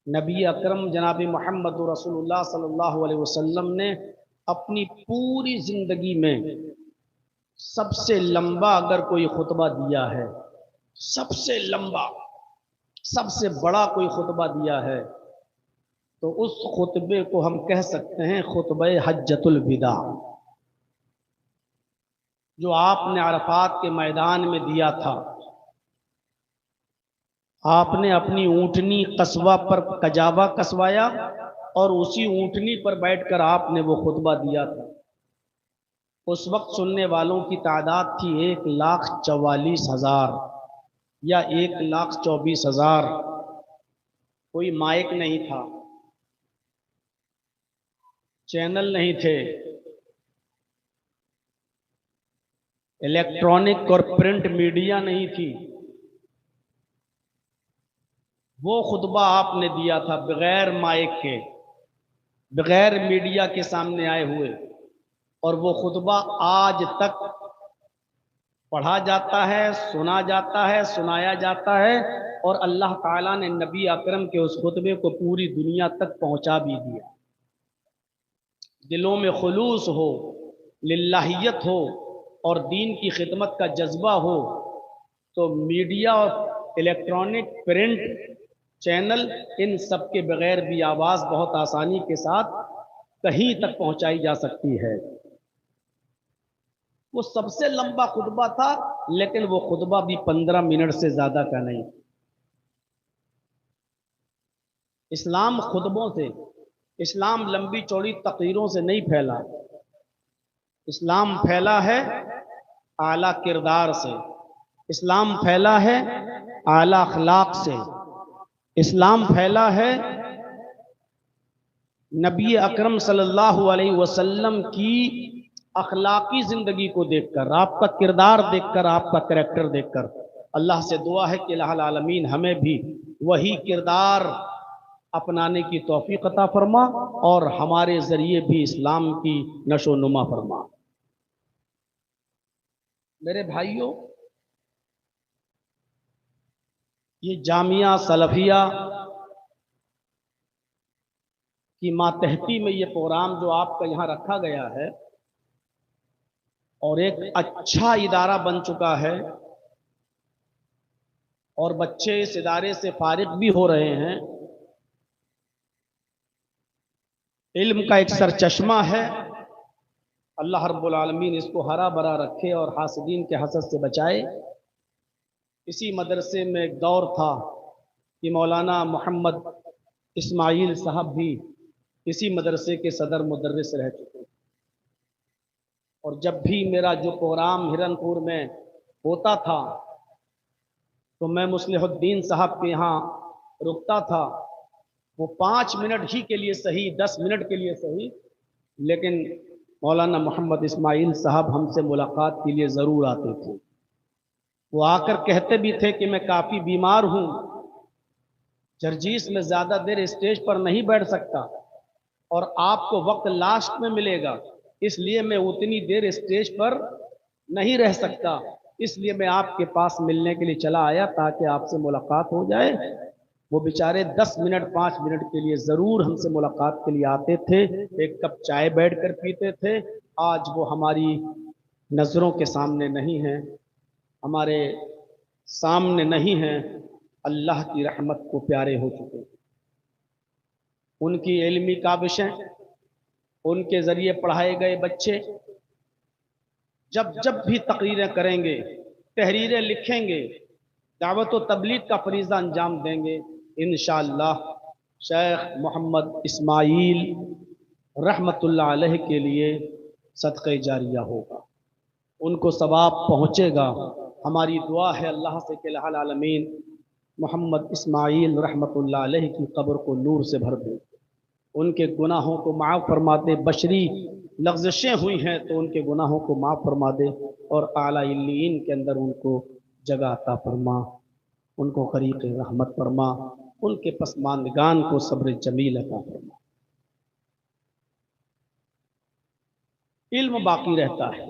नबी अकरम जनाब मोहम्मद रसूलुल्लाह सल्लल्लाहु अलैहि वसल्लम ने अपनी पूरी जिंदगी में सबसे लंबा अगर कोई खुतबा दिया है, सबसे लंबा, सबसे बड़ा कोई खुतबा दिया है, तो उस खुतबे को हम कह सकते हैं खुतबे हज्जतुल विदा, जो आपने अरफात के मैदान में दिया था। आपने अपनी ऊंटनी कस्बा पर कजावा कसवाया और उसी ऊंटनी पर बैठकर आपने वो खुतबा दिया था। उस वक्त सुनने वालों की तादाद थी 1,44,000 या 1,24,000। कोई माइक नहीं था, चैनल नहीं थे, इलेक्ट्रॉनिक और प्रिंट मीडिया नहीं थी। वो खुतबा आपने दिया था बगैर माइक के, बगैर मीडिया के सामने आए हुए, और वो खुतबा आज तक पढ़ा जाता है, सुना जाता है, सुनाया जाता है, और अल्लाह ताला ने नबी अकरम के उस खुतबे को पूरी दुनिया तक पहुंचा भी दिया। दिलों में खुलूस हो, लिल्लाहियत हो और दीन की खिदमत का जज्बा हो, तो मीडिया और इलेक्ट्रॉनिक प्रिंट चैनल इन सब के बगैर भी आवाज़ बहुत आसानी के साथ कहीं तक पहुंचाई जा सकती है। वो सबसे लंबा खुतबा था, लेकिन वो खुतबा भी 15 मिनट से ज़्यादा का नहीं। इस्लाम खुतबों से, इस्लाम लंबी चौड़ी तकरीरों से नहीं फैला। इस्लाम फैला है आला किरदार से, इस्लाम फैला है आला अखलाक से, इस्लाम फैला है नबी अकरम सल्लल्लाहु अलैहि वसल्लम की अखलाकी ज़िंदगी को देखकर, आपका किरदार देखकर, आपका करैक्टर देखकर। अल्लाह से दुआ है कि इलाहुल आलमीन हमें भी वही किरदार अपनाने की तौफीक अता फरमा और हमारे ज़रिए भी इस्लाम की नशो नुमा फरमा। मेरे भाइयों, ये जामिया सलफिया की मातहती में ये प्रोग्राम जो आपका यहाँ रखा गया है, और एक अच्छा इदारा बन चुका है, और बच्चे इस इदारे से फारिग भी हो रहे हैं। इल्म का एक सरचश्मा है। अल्लाह रब्बुल आलमीन इसको हरा भरा रखे और हासिदीन के हसद से बचाए। इसी मदरसे में एक दौर था कि मौलाना मोहम्मद इस्माइल साहब भी इसी मदरसे के सदर मुदर्रिस रह चुके हैं। और जब भी मेरा जो प्रोग्राम हिरनपुर में होता था, तो मैं मुस्लिहुद्दीन साहब के यहाँ रुकता था। वो 5 मिनट ही के लिए सही, 10 मिनट के लिए सही, लेकिन मौलाना मोहम्मद इस्माइल साहब हमसे मुलाकात के लिए ज़रूर आते थे। वो आकर कहते भी थे कि मैं काफ़ी बीमार हूँ, जर्जीस में ज़्यादा देर स्टेज पर नहीं बैठ सकता और आपको वक्त लास्ट में मिलेगा, इसलिए मैं उतनी देर स्टेज पर नहीं रह सकता, इसलिए मैं आपके पास मिलने के लिए चला आया ताकि आपसे मुलाकात हो जाए। वो बेचारे 10 मिनट 5 मिनट के लिए ज़रूर हमसे मुलाकात के लिए आते थे, एक कप चाय बैठ कर पीते थे। आज वो हमारी नज़रों के सामने नहीं हैं, हमारे सामने नहीं हैं, अल्लाह की रहमत को प्यारे हो चुके। उनकी इल्मी काबिशें, उनके ज़रिए पढ़ाए गए बच्चे जब जब भी तकरीरें करेंगे, तहरीरें लिखेंगे, दावत व तबलीग का फरीज़ा अंजाम देंगे, इंशाअल्लाह शेख मोहम्मद इस्माइल रहमतुल्लाह अलैह के लिए सदक़े जारिया होगा, उनको सवाब पहुँचेगा। हमारी दुआ है अल्लाह से कि अल्लाह आलमीन मोहम्मद इस्माइल रहमतुल्लाह अलैह की कब्र को नूर से भर दे, उनके गुनाहों को माफ़ फरमा दे। बशरी लग़्ज़िशें हुई हैं तो उनके गुनाहों को माफ़ फरमा दे और आला इल्लीन के अंदर उनको जगह अता फरमा, उनको ग़रीक़ रहमत फरमा, उनके पसमानदगान को सब्र जमील अता फरमा। इल्म बाकी रहता है,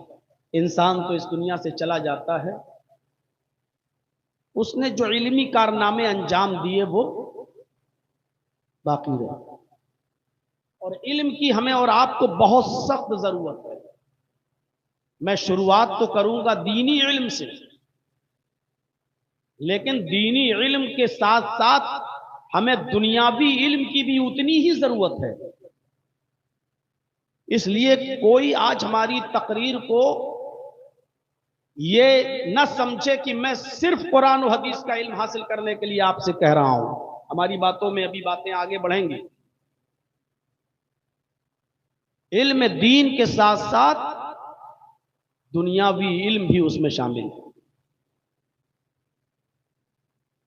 इंसान तो इस दुनिया से चला जाता है, उसने जो इल्मी कारनामे अंजाम दिए वो बाकी रहे। और इल्म की हमें और आपको बहुत सख्त जरूरत है। मैं शुरुआत तो करूंगा दीनी इल्म से, लेकिन दीनी इल्म के साथ साथ हमें दुनियावी इल्म की भी उतनी ही जरूरत है। इसलिए कोई आज हमारी तकरीर को ये न समझे कि मैं सिर्फ कुरान और हदीस का इल्म हासिल करने के लिए आपसे कह रहा हूं। हमारी बातों में अभी बातें आगे बढ़ेंगी। इल्म दीन के साथ साथ दुनियावी इल्म भी उसमें शामिल है।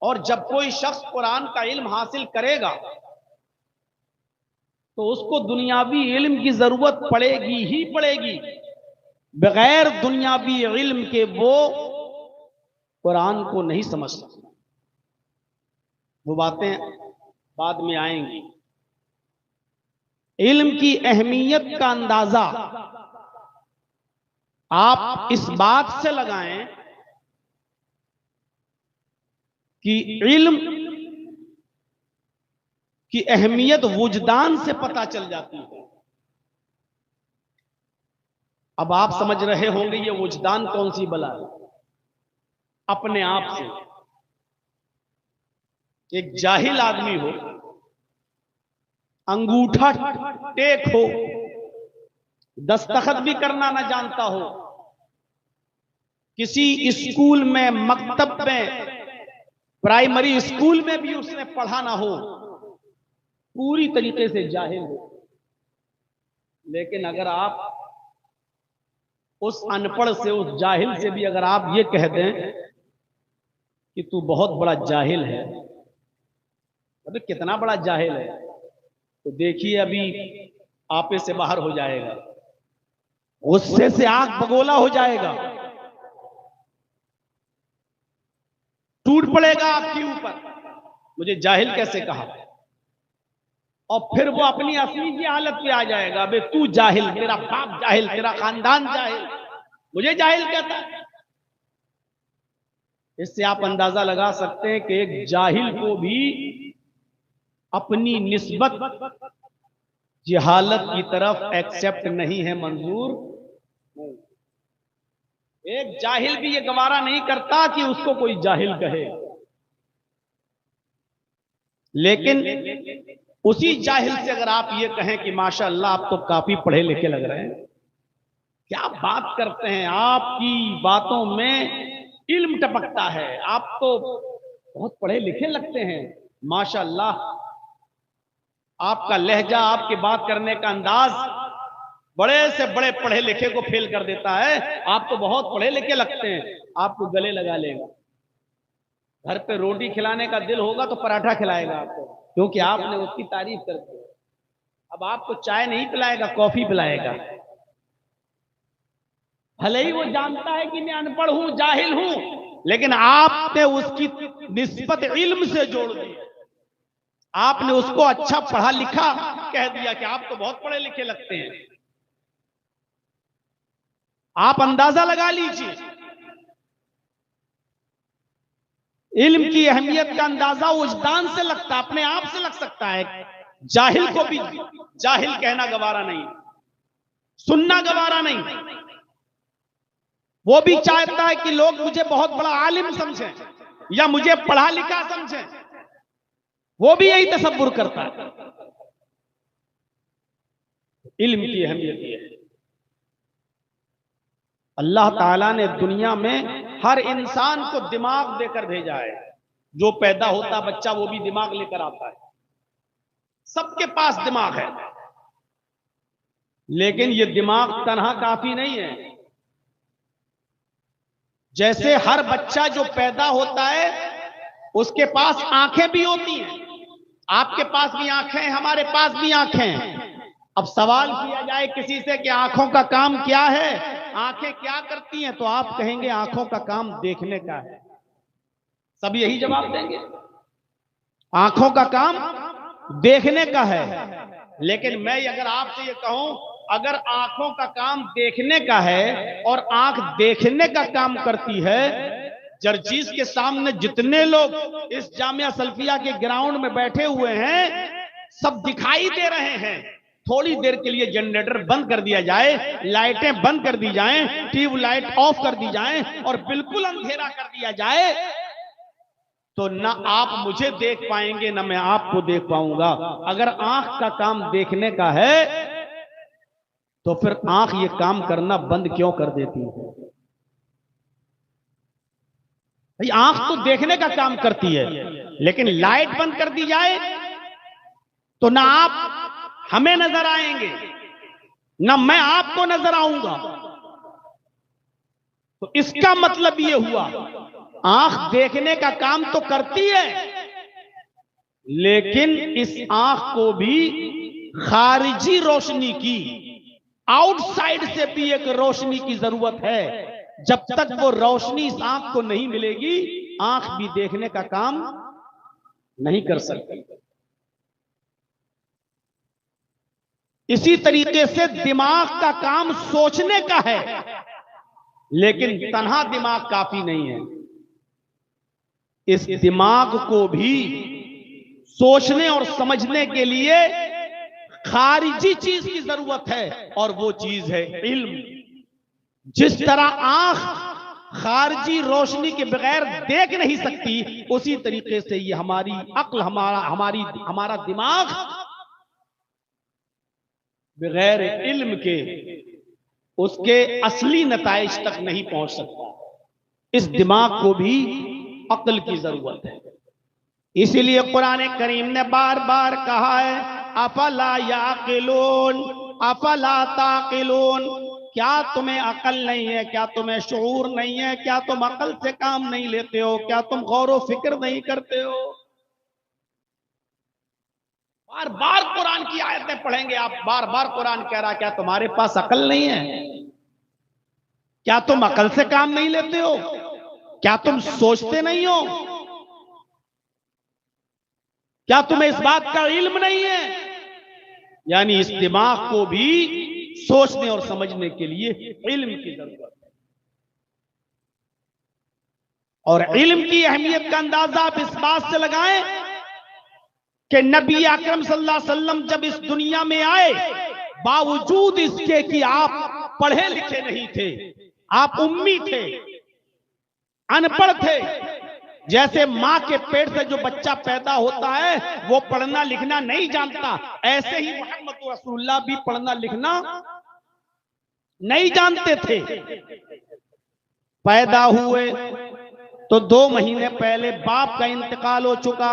और जब कोई शख्स कुरान का इल्म हासिल करेगा तो उसको दुनियावी इल्म की जरूरत पड़ेगी ही पड़ेगी। बगैर दुनियावी इल्म के वो कुरान को नहीं समझ सकता। वो बातें बाद में आएंगी। इल्म की अहमियत का अंदाजा आप इस बात से लगाएं कि इल्म की अहमियत वुजदान से पता चल जाती है। अब आप समझ रहे होंगे ये वुजदान कौन सी बला है। अपने आप से एक जाहिल आदमी हो, अंगूठा टेक हो, दस्तखत भी करना ना जानता हो, किसी स्कूल में, मकतब में, प्राइमरी स्कूल में भी उसने पढ़ा ना हो, पूरी तरीके से जाहिल हो, लेकिन अगर आप उस अनपढ़ से, उस जाहिल से भी अगर आप ये कह दें कि तू बहुत बड़ा जाहिल है, तो कितना बड़ा जाहिल है, तो देखिए अभी आपे से बाहर हो जाएगा, गुस्से से आंख बगोला हो जाएगा, टूट पड़ेगा आपके ऊपर, मुझे जाहिल कैसे कहा। और फिर वो अपनी असली की हालत पे आ जाएगा, बे तू जाहिल, तेरा बाप जाहिल, तेरा खानदान जाहिल, मुझे जाहिल कहता है। इससे आप अंदाजा लगा सकते हैं कि एक जाहिल को भी अपनी निस्बत जहालत की तरफ एक्सेप्ट नहीं है, मंजूर नहीं। एक जाहिल भी ये गवारा नहीं करता कि उसको कोई जाहिल कहे, लेकिन उसी जाहिल से अगर आप ये कहें कि माशाअल्लाह आप तो काफी पढ़े लिखे लग रहे हैं, क्या बात करते हैं, आपकी बातों में इल्म टपकता है, आप तो बहुत पढ़े लिखे लगते हैं, माशाअल्लाह आपका लहजा, आपके बात करने का अंदाज बड़े से बड़े पढ़े लिखे को फेल कर देता है, आप तो बहुत पढ़े लिखे लगते हैं। आपको गले लगा लेगा, घर पे रोटी खिलाने का दिल होगा तो पराठा खिलाएगा आपको, क्योंकि आपने उसकी तारीफ कर दी। अब आपको चाय नहीं पिलाएगा, कॉफी पिलाएगा। भले ही वो जानता है कि मैं अनपढ़ हूं, जाहिल हूं, लेकिन आपने उसकी निस्बत इल्म से जोड़ दी। आपने उसको अच्छा पढ़ा लिखा कह दिया कि आप तो बहुत पढ़े लिखे लगते हैं। आप अंदाजा लगा लीजिए, इल्म की अहमियत का अंदाजा वजदान से लगता, अपने आप से लग सकता है। जाहिल को भी जाहिल कहना गवारा नहीं, सुनना गवारा नहीं। वो भी चाहता है कि लोग मुझे बहुत बड़ा आलिम समझें या मुझे पढ़ा लिखा समझें, वो भी यही तसव्वुर करता है। इल्म की अहमियत ये है। अल्लाह ताला ने दुनिया में हर इंसान को दिमाग देकर भेजा है। जो पैदा होता बच्चा वो भी दिमाग लेकर आता है, सबके पास दिमाग है, लेकिन ये दिमाग तन्हा काफी नहीं है। जैसे हर बच्चा जो पैदा होता है उसके पास आंखें भी होती हैं, आपके पास भी आंखें हैं, हमारे पास भी आंखें हैं। अब सवाल किया जाए किसी से कि आंखों का काम क्या है, आंखें क्या करती हैं, तो आप कहेंगे आंखों का काम देखने का है। सब यही जवाब देंगे, आंखों का काम देखने का है। लेकिन मैं अगर आपसे ये कहूं, अगर आंखों का काम देखने का है और आंख देखने का काम करती है, जर्जीस के सामने जितने लोग इस जामिया सल्फिया के ग्राउंड में बैठे हुए हैं, सब दिखाई दे रहे हैं, थोड़ी देर के लिए जनरेटर बंद कर दिया जाए, लाइटें बंद कर दी जाएं, ट्यूबलाइट ऑफ कर दी जाएं और बिल्कुल अंधेरा कर दिया जाए, तो ना आप मुझे देख पाएंगे ना मैं आपको देख पाऊंगा। अगर आंख का काम देखने का है तो फिर आंख ये काम करना बंद क्यों कर देती है? भाई आंख तो देखने का काम करती है, लेकिन लाइट बंद कर दी जाए तो ना आप हमें नजर आएंगे ना मैं आपको नजर आऊंगा। तो इसका मतलब यह हुआ आंख देखने का काम तो करती है, लेकिन इस आंख को भी खारिजी रोशनी की, आउटसाइड से भी एक रोशनी की जरूरत है। जब तक वो रोशनी इस आंख को नहीं मिलेगी, आंख भी देखने का काम नहीं कर सकती। इसी तरीके से दिमाग का काम सोचने का है, लेकिन तन्हा दिमाग काफी नहीं है। इस दिमाग को भी सोचने और समझने के लिए खारिजी चीज की जरूरत है, और वो चीज है इल्म। जिस तरह आंख खारिजी रोशनी के बगैर देख नहीं सकती, उसी तरीके से ये हमारी अक्ल, हमारा दिमाग बगैर इल्म के उसके असली नताइज तक नहीं पहुंच सकता। इस दिमाग को भी अक्ल की जरूरत है। इसीलिए कुरान करीम ने बार बार कहा है, अफला याकिलून अफला ताकिलून, क्या तुम्हें अकल नहीं है, क्या तुम्हें शऊर नहीं है, क्या तुम अकल से काम नहीं लेते हो, क्या तुम गौर व फिक्र नहीं करते हो? बार बार कुरान की आयतें पढ़ेंगे आप, बार बार कुरान कह रहा, क्या तुम्हारे पास अकल नहीं है? क्या तुम अकल से काम नहीं लेते हो? क्या तुम सोचते नहीं हो? क्या तुम्हें इस बात का इल्म नहीं है? यानी इस दिमाग को भी सोचने और समझने के लिए इल्म की जरूरत है। और इल्म की अहमियत का अंदाजा आप इस बात से लगाएं कि नबी अकरम सल्लल्लाहु अलैहि वसल्लम जब इस दुनिया में आए, बावजूद इसके कि आप पढ़े लिखे नहीं थे, आप उम्मी थे, अनपढ़ थे। जैसे मां के पेट से जो बच्चा पैदा होता है वो पढ़ना लिखना नहीं जानता, ऐसे ही मोहम्मद रसूलुल्लाह भी पढ़ना लिखना नहीं जानते थे। पैदा हुए तो 2 महीने पहले बाप का इंतकाल हो चुका,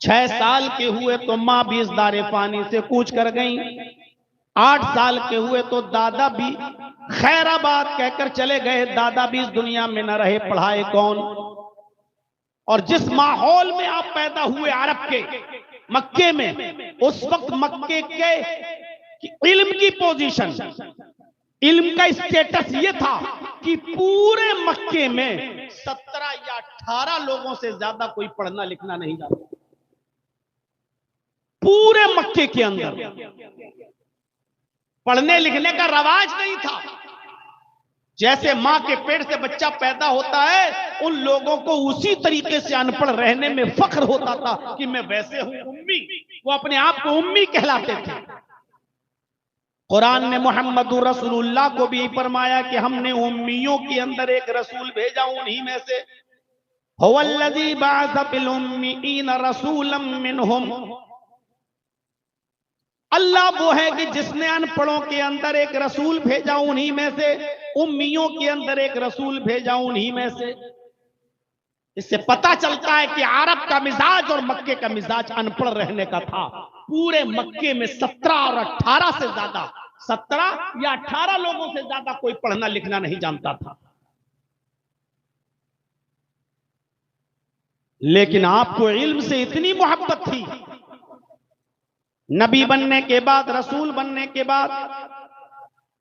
6 साल के हुए तो मां भी इस दारे पानी से कूच कर गई, 8 साल के हुए तो दादा भी खैराबाद कहकर चले गए, दादा भी इस दुनिया में न रहे, पढ़ाए कौन? और जिस माहौल में आप पैदा हुए अरब के मक्के में, उस वक्त मक्के के इल्म की पोजीशन, इल्म का स्टेटस ये था कि पूरे मक्के में 17 या 18 लोगों से ज्यादा कोई पढ़ना लिखना नहीं जानता। पूरे मक्के के अंदर पढ़ने लिखने का रवाज नहीं था। जैसे मां के पेट से बच्चा पैदा होता है, उन लोगों को उसी तरीके से अनपढ़ रहने में फख्र होता था कि मैं वैसे हूं उम्मी, वो अपने आप को उम्मी कहलाते थे। कुरान ने मोहम्मद रसूलुल्लाह को भी फरमाया कि हमने उम्मियों के अंदर एक रसूल भेजा, उन्हीं में से हुवल्लज़ी बअस फिल उम्मीईन रसूलन मिनहुम, अल्लाह वो है कि जिसने अनपढ़ों के अंदर एक रसूल भेजा, उन्हीं में से, उम्मियों के अंदर एक रसूल भेजा, उन्हीं में से। इससे पता चलता है कि अरब का मिजाज और मक्के का मिजाज अनपढ़ रहने का था। पूरे मक्के में 17 और 18 से ज्यादा, 17 या 18 लोगों से ज्यादा कोई पढ़ना लिखना नहीं जानता था। लेकिन आपको इल्म से इतनी मोहब्बत थी, नबी बनने के बाद, रसूल बनने के बाद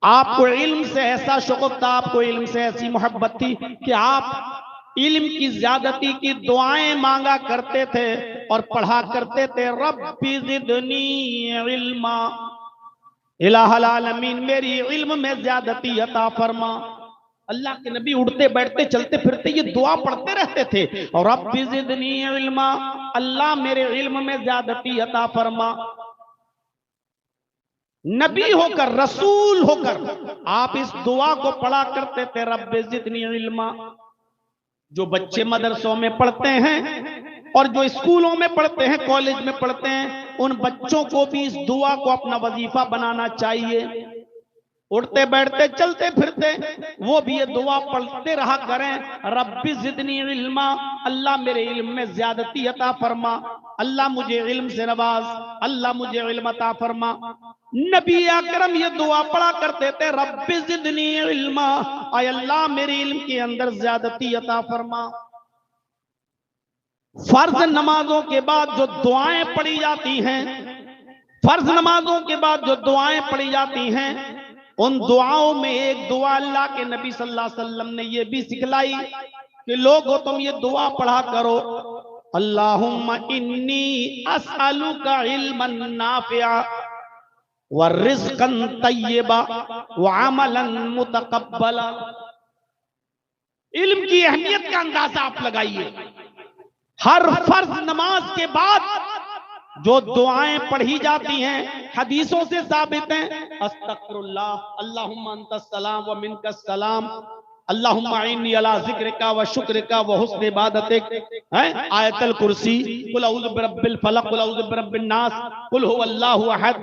आपको इल्म से ऐसा शौक़ था, आपको इल्म से ऐसी मोहब्बत थी कि आप इल्म की ज्यादती की दुआएं मांगा करते थे और पढ़ा करते थे, रब्बी ज़िदनी इल्मा, इलाहुल आलमीन मेरी इल्म में ज्यादती अता फरमा। अल्लाह के नबी उठते बैठते चलते फिरते ये दुआ पढ़ते रहते थे, और रब्बी ज़िदनी इल्मा, अल्लाह मेरे इल्म में ज्यादती अता फरमा। नबी होकर, रसूल होकर आप इस दुआ को पढ़ा करते थे, रब्बे ज़िदनी इल्मा। जो बच्चे मदरसों में पढ़ते हैं और जो स्कूलों में पढ़ते हैं, कॉलेज में पढ़ते हैं, उन बच्चों को भी इस दुआ को अपना वजीफा बनाना चाहिए। उठते बैठते चलते फिरते वो भी ये दुआ पढ़ते रहा करें, रब्बी ज़िदनी इल्मा, अल्लाह मेरे इल्म में ज्यादती अता फरमा, अल्लाह मुझे इल्म से नवाज, अल्लाह मुझे इल्म अता फरमा। नबी अकरम ये दुआ पढ़ा करते थे, रब्बी ज़िदनी इल्मा, आय अल्लाह मेरे इल्म के अंदर ज्यादती अता फरमा। फर्ज नमाजों के बाद जो दुआएं पढ़ी जाती हैं, फर्ज नमाजों के बाद जो दुआएं पढ़ी जाती हैं, उन दुआओं में एक दुआ अल्लाह के नबी सल्लल्लाहु अलैहि वसल्लम ने ये भी सिखलाई कि लोगों तुम ये दुआ पढ़ा करो, अल्लाहुम्मा इन्नी अस्अलुका इल्मन नाफिआ व रिज़्क़न तय्यबा व अमलन मुतक़ब्बला। इल्म की अहमियत का अंदाजा आप लगाइए। हर फर्ज नमाज के बाद जो दुआएं पढ़ी जाती हैं, हदीसों से साबित हैं, अस्तगफिरुल्लाह, अल्लाहुम्मा अंतस सलाम व मिनकस सलाम, अल्लाहुम्मा इन्नी अला ज़िक्रिका व शुक्रिका व हुस्न इबादतिक, है आयतुल कुर्सी, कुल औज़ु बिरब्बिल फलक, कुल औज़ु बिरब्बिन नास, कुल हुवल्लाहु अहद।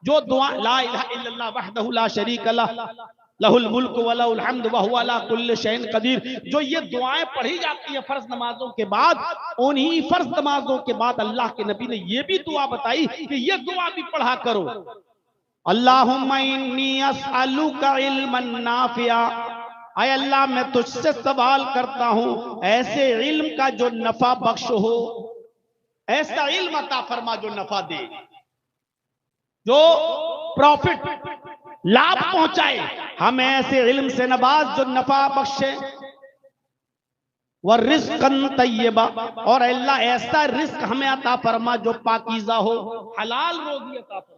जो दुआ, ला इलाहा इल्लल्लाह वहदहु ला शरीका लह, लहुल मुल्क व लहुल हम्द व हुवा अला कुल्लि शैइन कदीर, जो ये दुआएं पढ़ी जाती है फर्ज नमाजों के बाद, उन्हीं फर्ज नमाजों के बाद अल्लाह के नबी ने ये भी दुआ बताई कि ये दुआ भी पढ़ा करो, अल्लाहुम्मा इन्नी अस्अलुका इल्मन नाफिआ, आय अल्लाह मैं तुझसे सवाल करता हूं ऐसे इल्म का जो नफा बख्श हो, ऐसा इल्म अता फरमा जो नफा दे, जो प्रॉफिट लाभ पहुंचाए, हमें ऐसे इल्म से नवाज जो नफा बख्शे, व रिज़्क़न तय्यबा, और अल्लाह ऐसा रिस्क हमें अता फरमा जो पाकीज़ा हो, हलाल रोज़ी अता फरमा।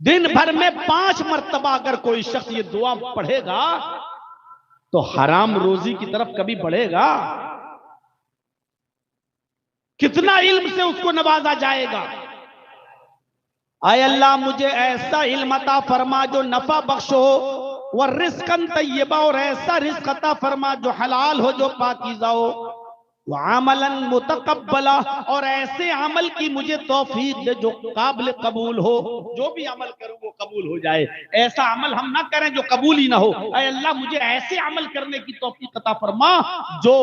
दिन भर में 5 मर्तबा अगर कोई शख्स ये दुआ पढ़ेगा तो हराम रोजी की तरफ कभी बढ़ेगा? कितना इल्म से उसको नवाजा जाएगा। आय अल्लाह मुझे ऐसा इल्म अता फरमा जो नफा बख्श हो, व रिज़्क़न तय्यबा, और ऐसा रिज़्क़ अता फरमा जो हलाल हो, जो पाकीज़ा हो, व अमलन मुतक़ब्बला, और ऐसे अमल की मुझे तौफीक दे जो काबिल कबूल हो, जो भी अमल करूं वो कबूल हो जाए। ऐसा अमल हम ना करें जो कबूल ही ना हो। ऐ अल्लाह मुझे ऐसे अमल करने की तौफीक अता फरमा जो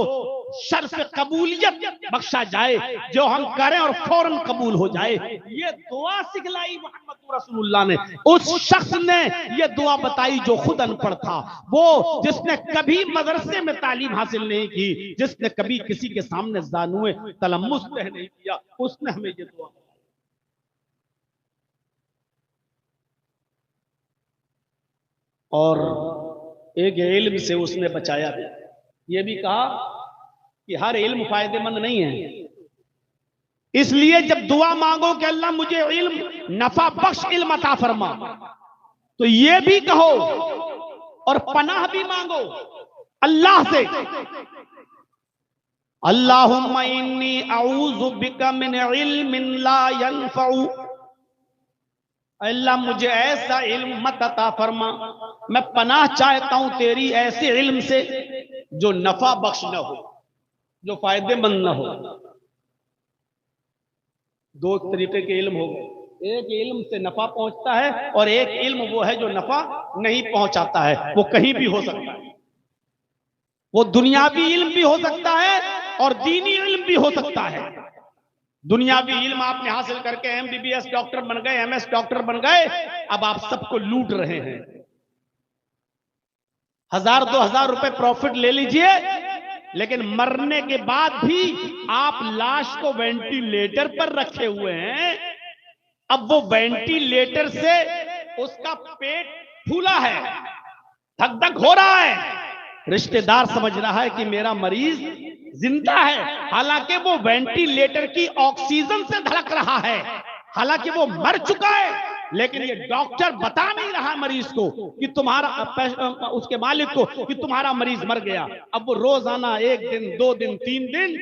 शर्फ कबूलियत बख्शा जाए, जो हम करें और फौरन कबूल हो जाए। ये दुआ सिखलाई मोहम्मद रसूलुल्लाह ने। उस शख्स ने ये दुआ बताई जो खुद अनपढ़ था, वो जिसने कभी मदरसे में तालीम हासिल नहीं की, जिसने कभी किसी के सामने जानुए तलम्मुस तह नहीं किया, उसने हमें ये दुआ। और एक इल्म से उसने बचाया भी। ये भी कहा कि हर इल्म फायदेमंद नहीं है, इसलिए जब दुआ मांगो कि अल्लाह मुझे इल्म नफा बख्श इल्म अता फरमा, तो ये भी कहो और पनाह भी मांगो अल्लाह से, अल्लाहुम्मा इन्नी अऊज़ु बिका मिन इल्मिन ला यनफ़उ, अल्लाह मुझे ऐसा इल्म मत अता फरमा, मैं पनाह चाहता हूं तेरी ऐसे इल्म से जो नफा बख्श न हो, जो फायदेमंद न हो। दो तरीके के इल्म हो गए, एक इल्म से नफा पहुंचता है और एक इल्म वो है जो नफा नहीं पहुंचाता है। वो कहीं भी हो सकता है, वो दुनियावी इल्म भी हो सकता है और दीनी इल्म भी हो सकता है। दुनियावी इल्म आपने हासिल करके एमबीबीएस डॉक्टर बन गए, एमएस डॉक्टर बन गए, अब आप सबको लूट रहे हैं। 1000-2000 रुपए प्रॉफिट ले लीजिए, लेकिन मरने के बाद भी आप लाश को वेंटिलेटर पर रखे हुए हैं। अब वो वेंटिलेटर से उसका पेट फूला है, धक धक हो रहा है, रिश्तेदार समझ रहा है कि मेरा मरीज जिंदा है, हालांकि वो वेंटिलेटर की ऑक्सीजन से धड़क रहा है, हालांकि वो मर चुका है। लेकिन ये डॉक्टर बता नहीं रहा मरीज को कि तुम्हारा, उसके मालिक को, कि तुम्हारा मरीज मर गया। अब वो रोजाना 1 दिन 2 दिन 3 दिन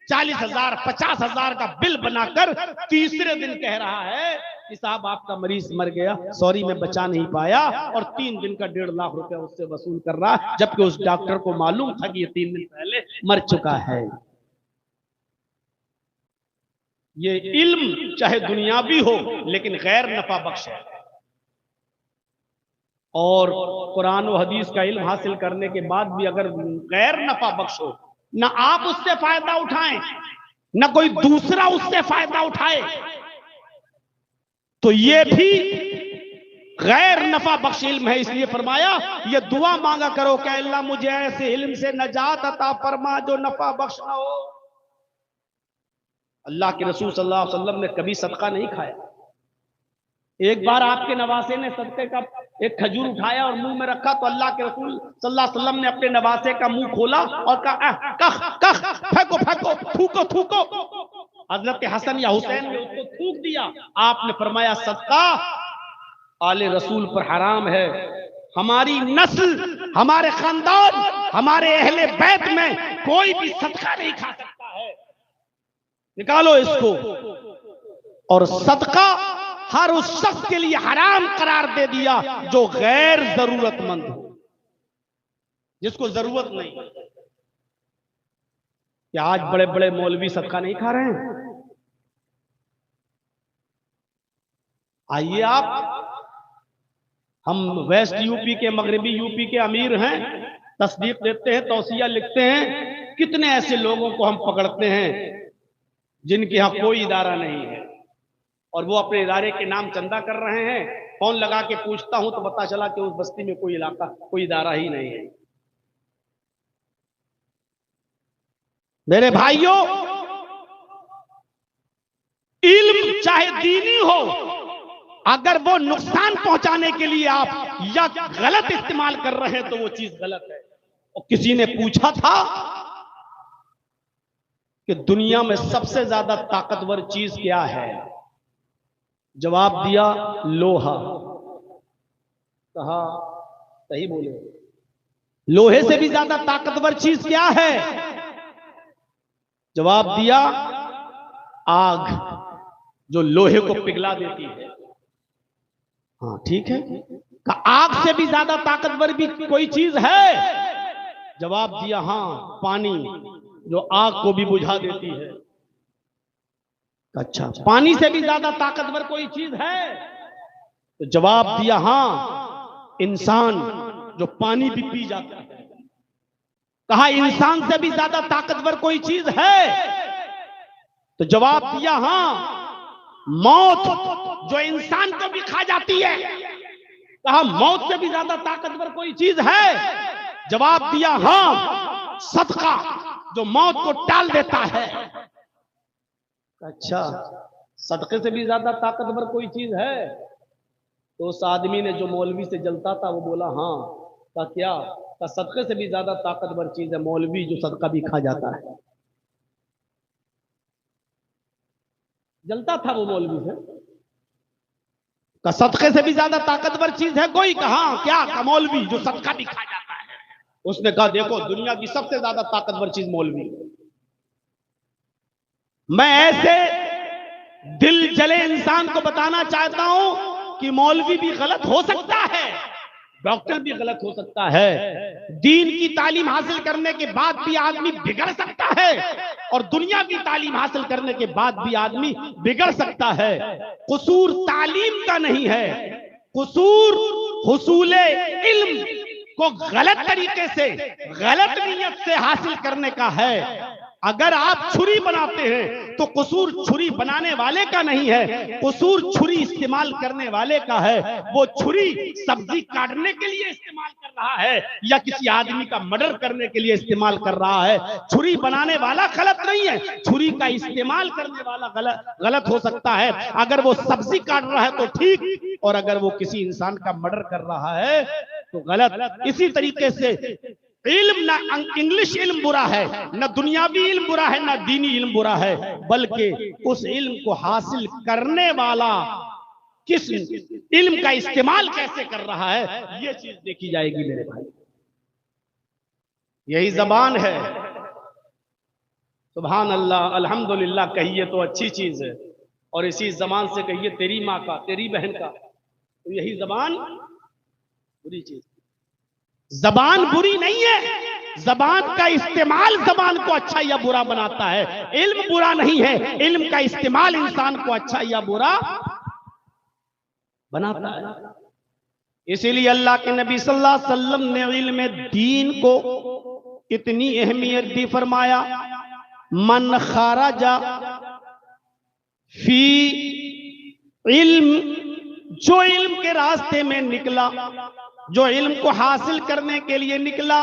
40,000 50,000 का बिल बनाकर तीसरे दिन कह रहा है कि साहब आपका मरीज मर गया, सॉरी मैं बचा नहीं पाया, और 3 दिन का 1.5 लाख रुपया उससे वसूल कर रहा है, जबकि उस डॉक्टर को मालूम था कि ये 3 दिन पहले मर चुका है। ये इल्म चाहे दुनियावी हो लेकिन गैर नफा बख्श है। और कुरान और हदीस का इल्म हासिल करने के बाद भी अगर गैर नफा बख्श हो, ना आप उससे फायदा उठाएं ना कोई दूसरा उससे फायदा उठाए, तो ये भी गैर नफा बख्श इल्म है। इसलिए फरमाया ये दुआ मांगा करो कि अल्लाह मुझे ऐसे इल्म से नजात अता फरमा जो नफा बख्श ना हो। अल्लाह के रसूल सल्लल्लाहु अलैहि वसल्लम ने कभी सदका नहीं खाया। एक बार आपके नवासे ने सदके का एक खजूर उठाया और मुंह में रखा, तो अल्लाह के रसूल सल्लल्लाहु अलैहि वसल्लम ने अपने नवासे का मुंह खोला और कहा कख कख फेंको फेंको थूको थूको। हजरत हसन या हुसैन ने उसको थूक दिया। आपने फरमाया सदका आले रसूल पर हराम है, हमारी नस्ल हमारे खानदान हमारे अहले बैत में कोई भी सदका नहीं खा सकता है, निकालो इसको। और सदका हर उस शख्स के लिए हराम करार दे दिया जो गैर जरूरतमंद हो, जिसको जरूरत नहीं। क्या आज बड़े बड़े मौलवी सदका नहीं खा रहे हैं? आइए आप, हम वेस्ट यूपी के मगरबी यूपी के अमीर हैं, तस्दीक देते हैं, तौसिया लिखते हैं। कितने ऐसे लोगों को हम पकड़ते हैं जिनके यहाँ कोई इदारा नहीं है और वो अपने इदारे के नाम चंदा कर रहे हैं। फोन लगा के पूछता हूं तो पता चला कि उस बस्ती में कोई इलाका कोई इदारा ही नहीं है। मेरे भाइयों, इल्म चाहे दीनी हो, अगर वो नुकसान पहुंचाने के लिए आप या गलत इस्तेमाल कर रहे हैं तो वो चीज गलत है। और किसी ने पूछा था कि दुनिया में सबसे ज्यादा ताकतवर चीज क्या है? जवाब दिया लोहा। कहा सही बोले, लोहे से भी ज्यादा ताकतवर चीज क्या है? जवाब दिया आग, जो लोहे को पिघला देती है। हाँ ठीक है, आग से भी ज्यादा ताकतवर भी कोई चीज है? जवाब दिया हाँ, पानी, जो आग को भी बुझा देती है। अच्छा, पानी से भी ज्यादा ताकतवर कोई चीज है? तो जवाब दिया हाँ, इंसान, जो पानी भी पी जाता है। कहा इंसान से भी ज्यादा ताकतवर कोई चीज है? तो जवाब दिया हाँ, मौत, जो इंसान को भी खा जाती है। कहा मौत से भी ज्यादा ताकतवर कोई चीज है? जवाब दिया हाँ, सदका, जो मौत को टाल देता है। अच्छा, सदके से भी ज्यादा ताकतवर कोई चीज है? तो उस आदमी ने जो मौलवी से जलता था वो बोला हाँ। का क्या? का सदके से भी ज्यादा ताकतवर चीज है मौलवी, जो सदका भी खा जाता है। जलता था वो मौलवी से। का सदके से भी ज्यादा ताकतवर चीज है कोई? कहा क्या? का मौलवी, जो सदका भी खा जाता है। उसने कहा देखो, दुनिया की सबसे ज्यादा ताकतवर चीज मौलवी। मैं ऐसे दिल जले इंसान को बताना चाहता हूं कि मौलवी भी गलत हो सकता है, डॉक्टर भी गलत हो सकता है, दीन की तालीम हासिल करने के बाद भी आदमी बिगड़ सकता है, और दुनिया की तालीम हासिल करने के बाद भी आदमी बिगड़ सकता है। कसूर तालीम का नहीं है, कसूर हुसूले इल्म को गलत तरीके से, गलत नीयत से हासिल करने का है। अगर आप छुरी बनाते हैं तो कसूर छुरी बनाने वाले का नहीं है, कसूर छुरी इस्तेमाल करने वाले का है। वो छुरी सब्जी काटने के लिए इस्तेमाल कर रहा है या किसी आदमी का मर्डर करने के लिए इस्तेमाल कर रहा है। छुरी बनाने वाला गलत नहीं है, छुरी का इस्तेमाल करने वाला गलत हो सकता है। अगर वो सब्जी काट रहा है तो ठीक, और अगर वो किसी इंसान का मर्डर कर रहा है तो गलत। इसी तरीके से इल्म, ना इंग्लिश इल्म बुरा है, ना दुनियावी इल्म बुरा है, ना दीनी इल्म बुरा है, बल्कि उस इल्म को हासिल करने वाला किस इल्म का इस्तेमाल कैसे कर रहा है, ये चीज देखी जाएगी मेरे भाई। यही जबान है, सुभान अल्लाह, अल्हम्दुलिल्लाह कहिए तो अच्छी चीज है, और इसी जबान से कहिए तेरी माँ का, तेरी बहन का, तो यही जबान बुरी चीज। जबान बुरी नहीं है, जबान का इस्तेमाल जबान को अच्छा या बुरा बनाता है। इल्म बुरा नहीं है, इल्म का इस्तेमाल इंसान को अच्छा या बुरा बनाता है। इसीलिए अल्लाह के नबी सल्लल्लाहु अलैहि वसल्लम ने इल्म दीन को इतनी अहमियत दी, फरमाया मन खराजा फी इल्म, जो इल्म के रास्ते में निकला, जो इल्म को हासिल करने के लिए निकला,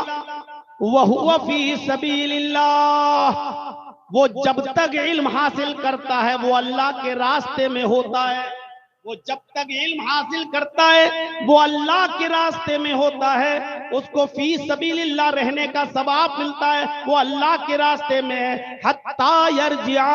वह हुआ फी सबीलिल्लाह, वो जब तक इल्म हासिल करता है वो अल्लाह के रास्ते में होता है। वो जब तक इल्म हासिल करता है वो अल्लाह के रास्ते में होता है, उसको फी सबीलिल्लाह रहने का सवाब मिलता है, वो अल्लाह के रास्ते में है। हत्ता यरजिया,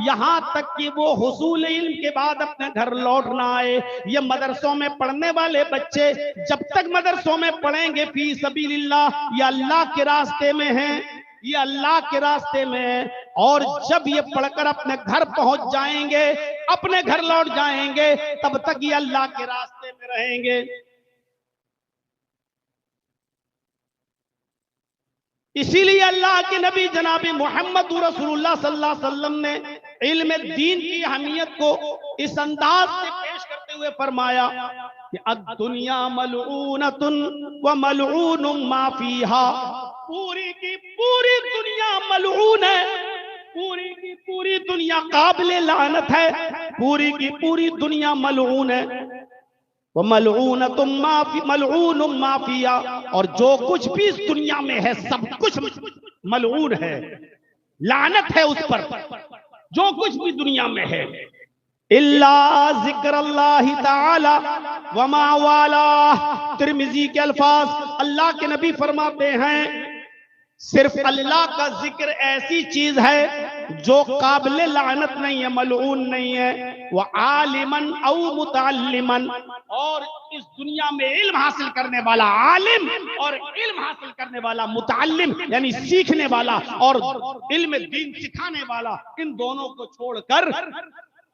यहाँ तक कि वो हुसूल इल्म के बाद अपने घर लौट ना आए। ये मदरसों में पढ़ने वाले बच्चे जब तक मदरसों में पढ़ेंगे फी सबीलिल्लाह, ये अल्लाह के रास्ते में है, ये अल्लाह के रास्ते में है, और जब ये पढ़कर अपने घर पहुंच जाएंगे, अपने घर लौट जाएंगे, तब तक ये अल्लाह के रास्ते में रहेंगे। इसीलिए अल्लाह के नबी जनाबी मोहम्मद रसूलुल्लाह सल्लल्लाहु अलैहि वसल्लम ने इल्म दीन की अहमियत को इस अंदाज से पेश करते हुए फरमाया कि अद-दुनिया मलऊनतुन व मलऊनुम मा फीहा, पूरी की पूरी दुनिया मलऊन है, पूरी की पूरी दुनिया काबिले लानत है, पूरी की पूरी दुनिया मलऊन है। वो मलऊनतुम माफी, मलऊनुम माफिया, और जो कुछ भी इस दुनिया में है सब कुछ मलऊन है, लानत है उस पर, जो कुछ भी दुनिया में है। इल्ला ज़िक्रुल्लाहि ताला व मा वाला, तिर्मिज़ी के अल्फाज, अल्लाह के नबी फरमाते हैं सिर्फ अल्लाह का जिक्र ऐसी चीज है जो काबिल लानत नहीं है, मलऊन नहीं है। वह आलिमन औ मुतअल्लिमन, और इस दुनिया में इल्म हासिल करने वाला आलिम और इल्म हासिल करने वाला मुतअल्लिम, यानी सीखने वाला और इल्म दीन सिखाने वाला, इन दोनों को छोड़कर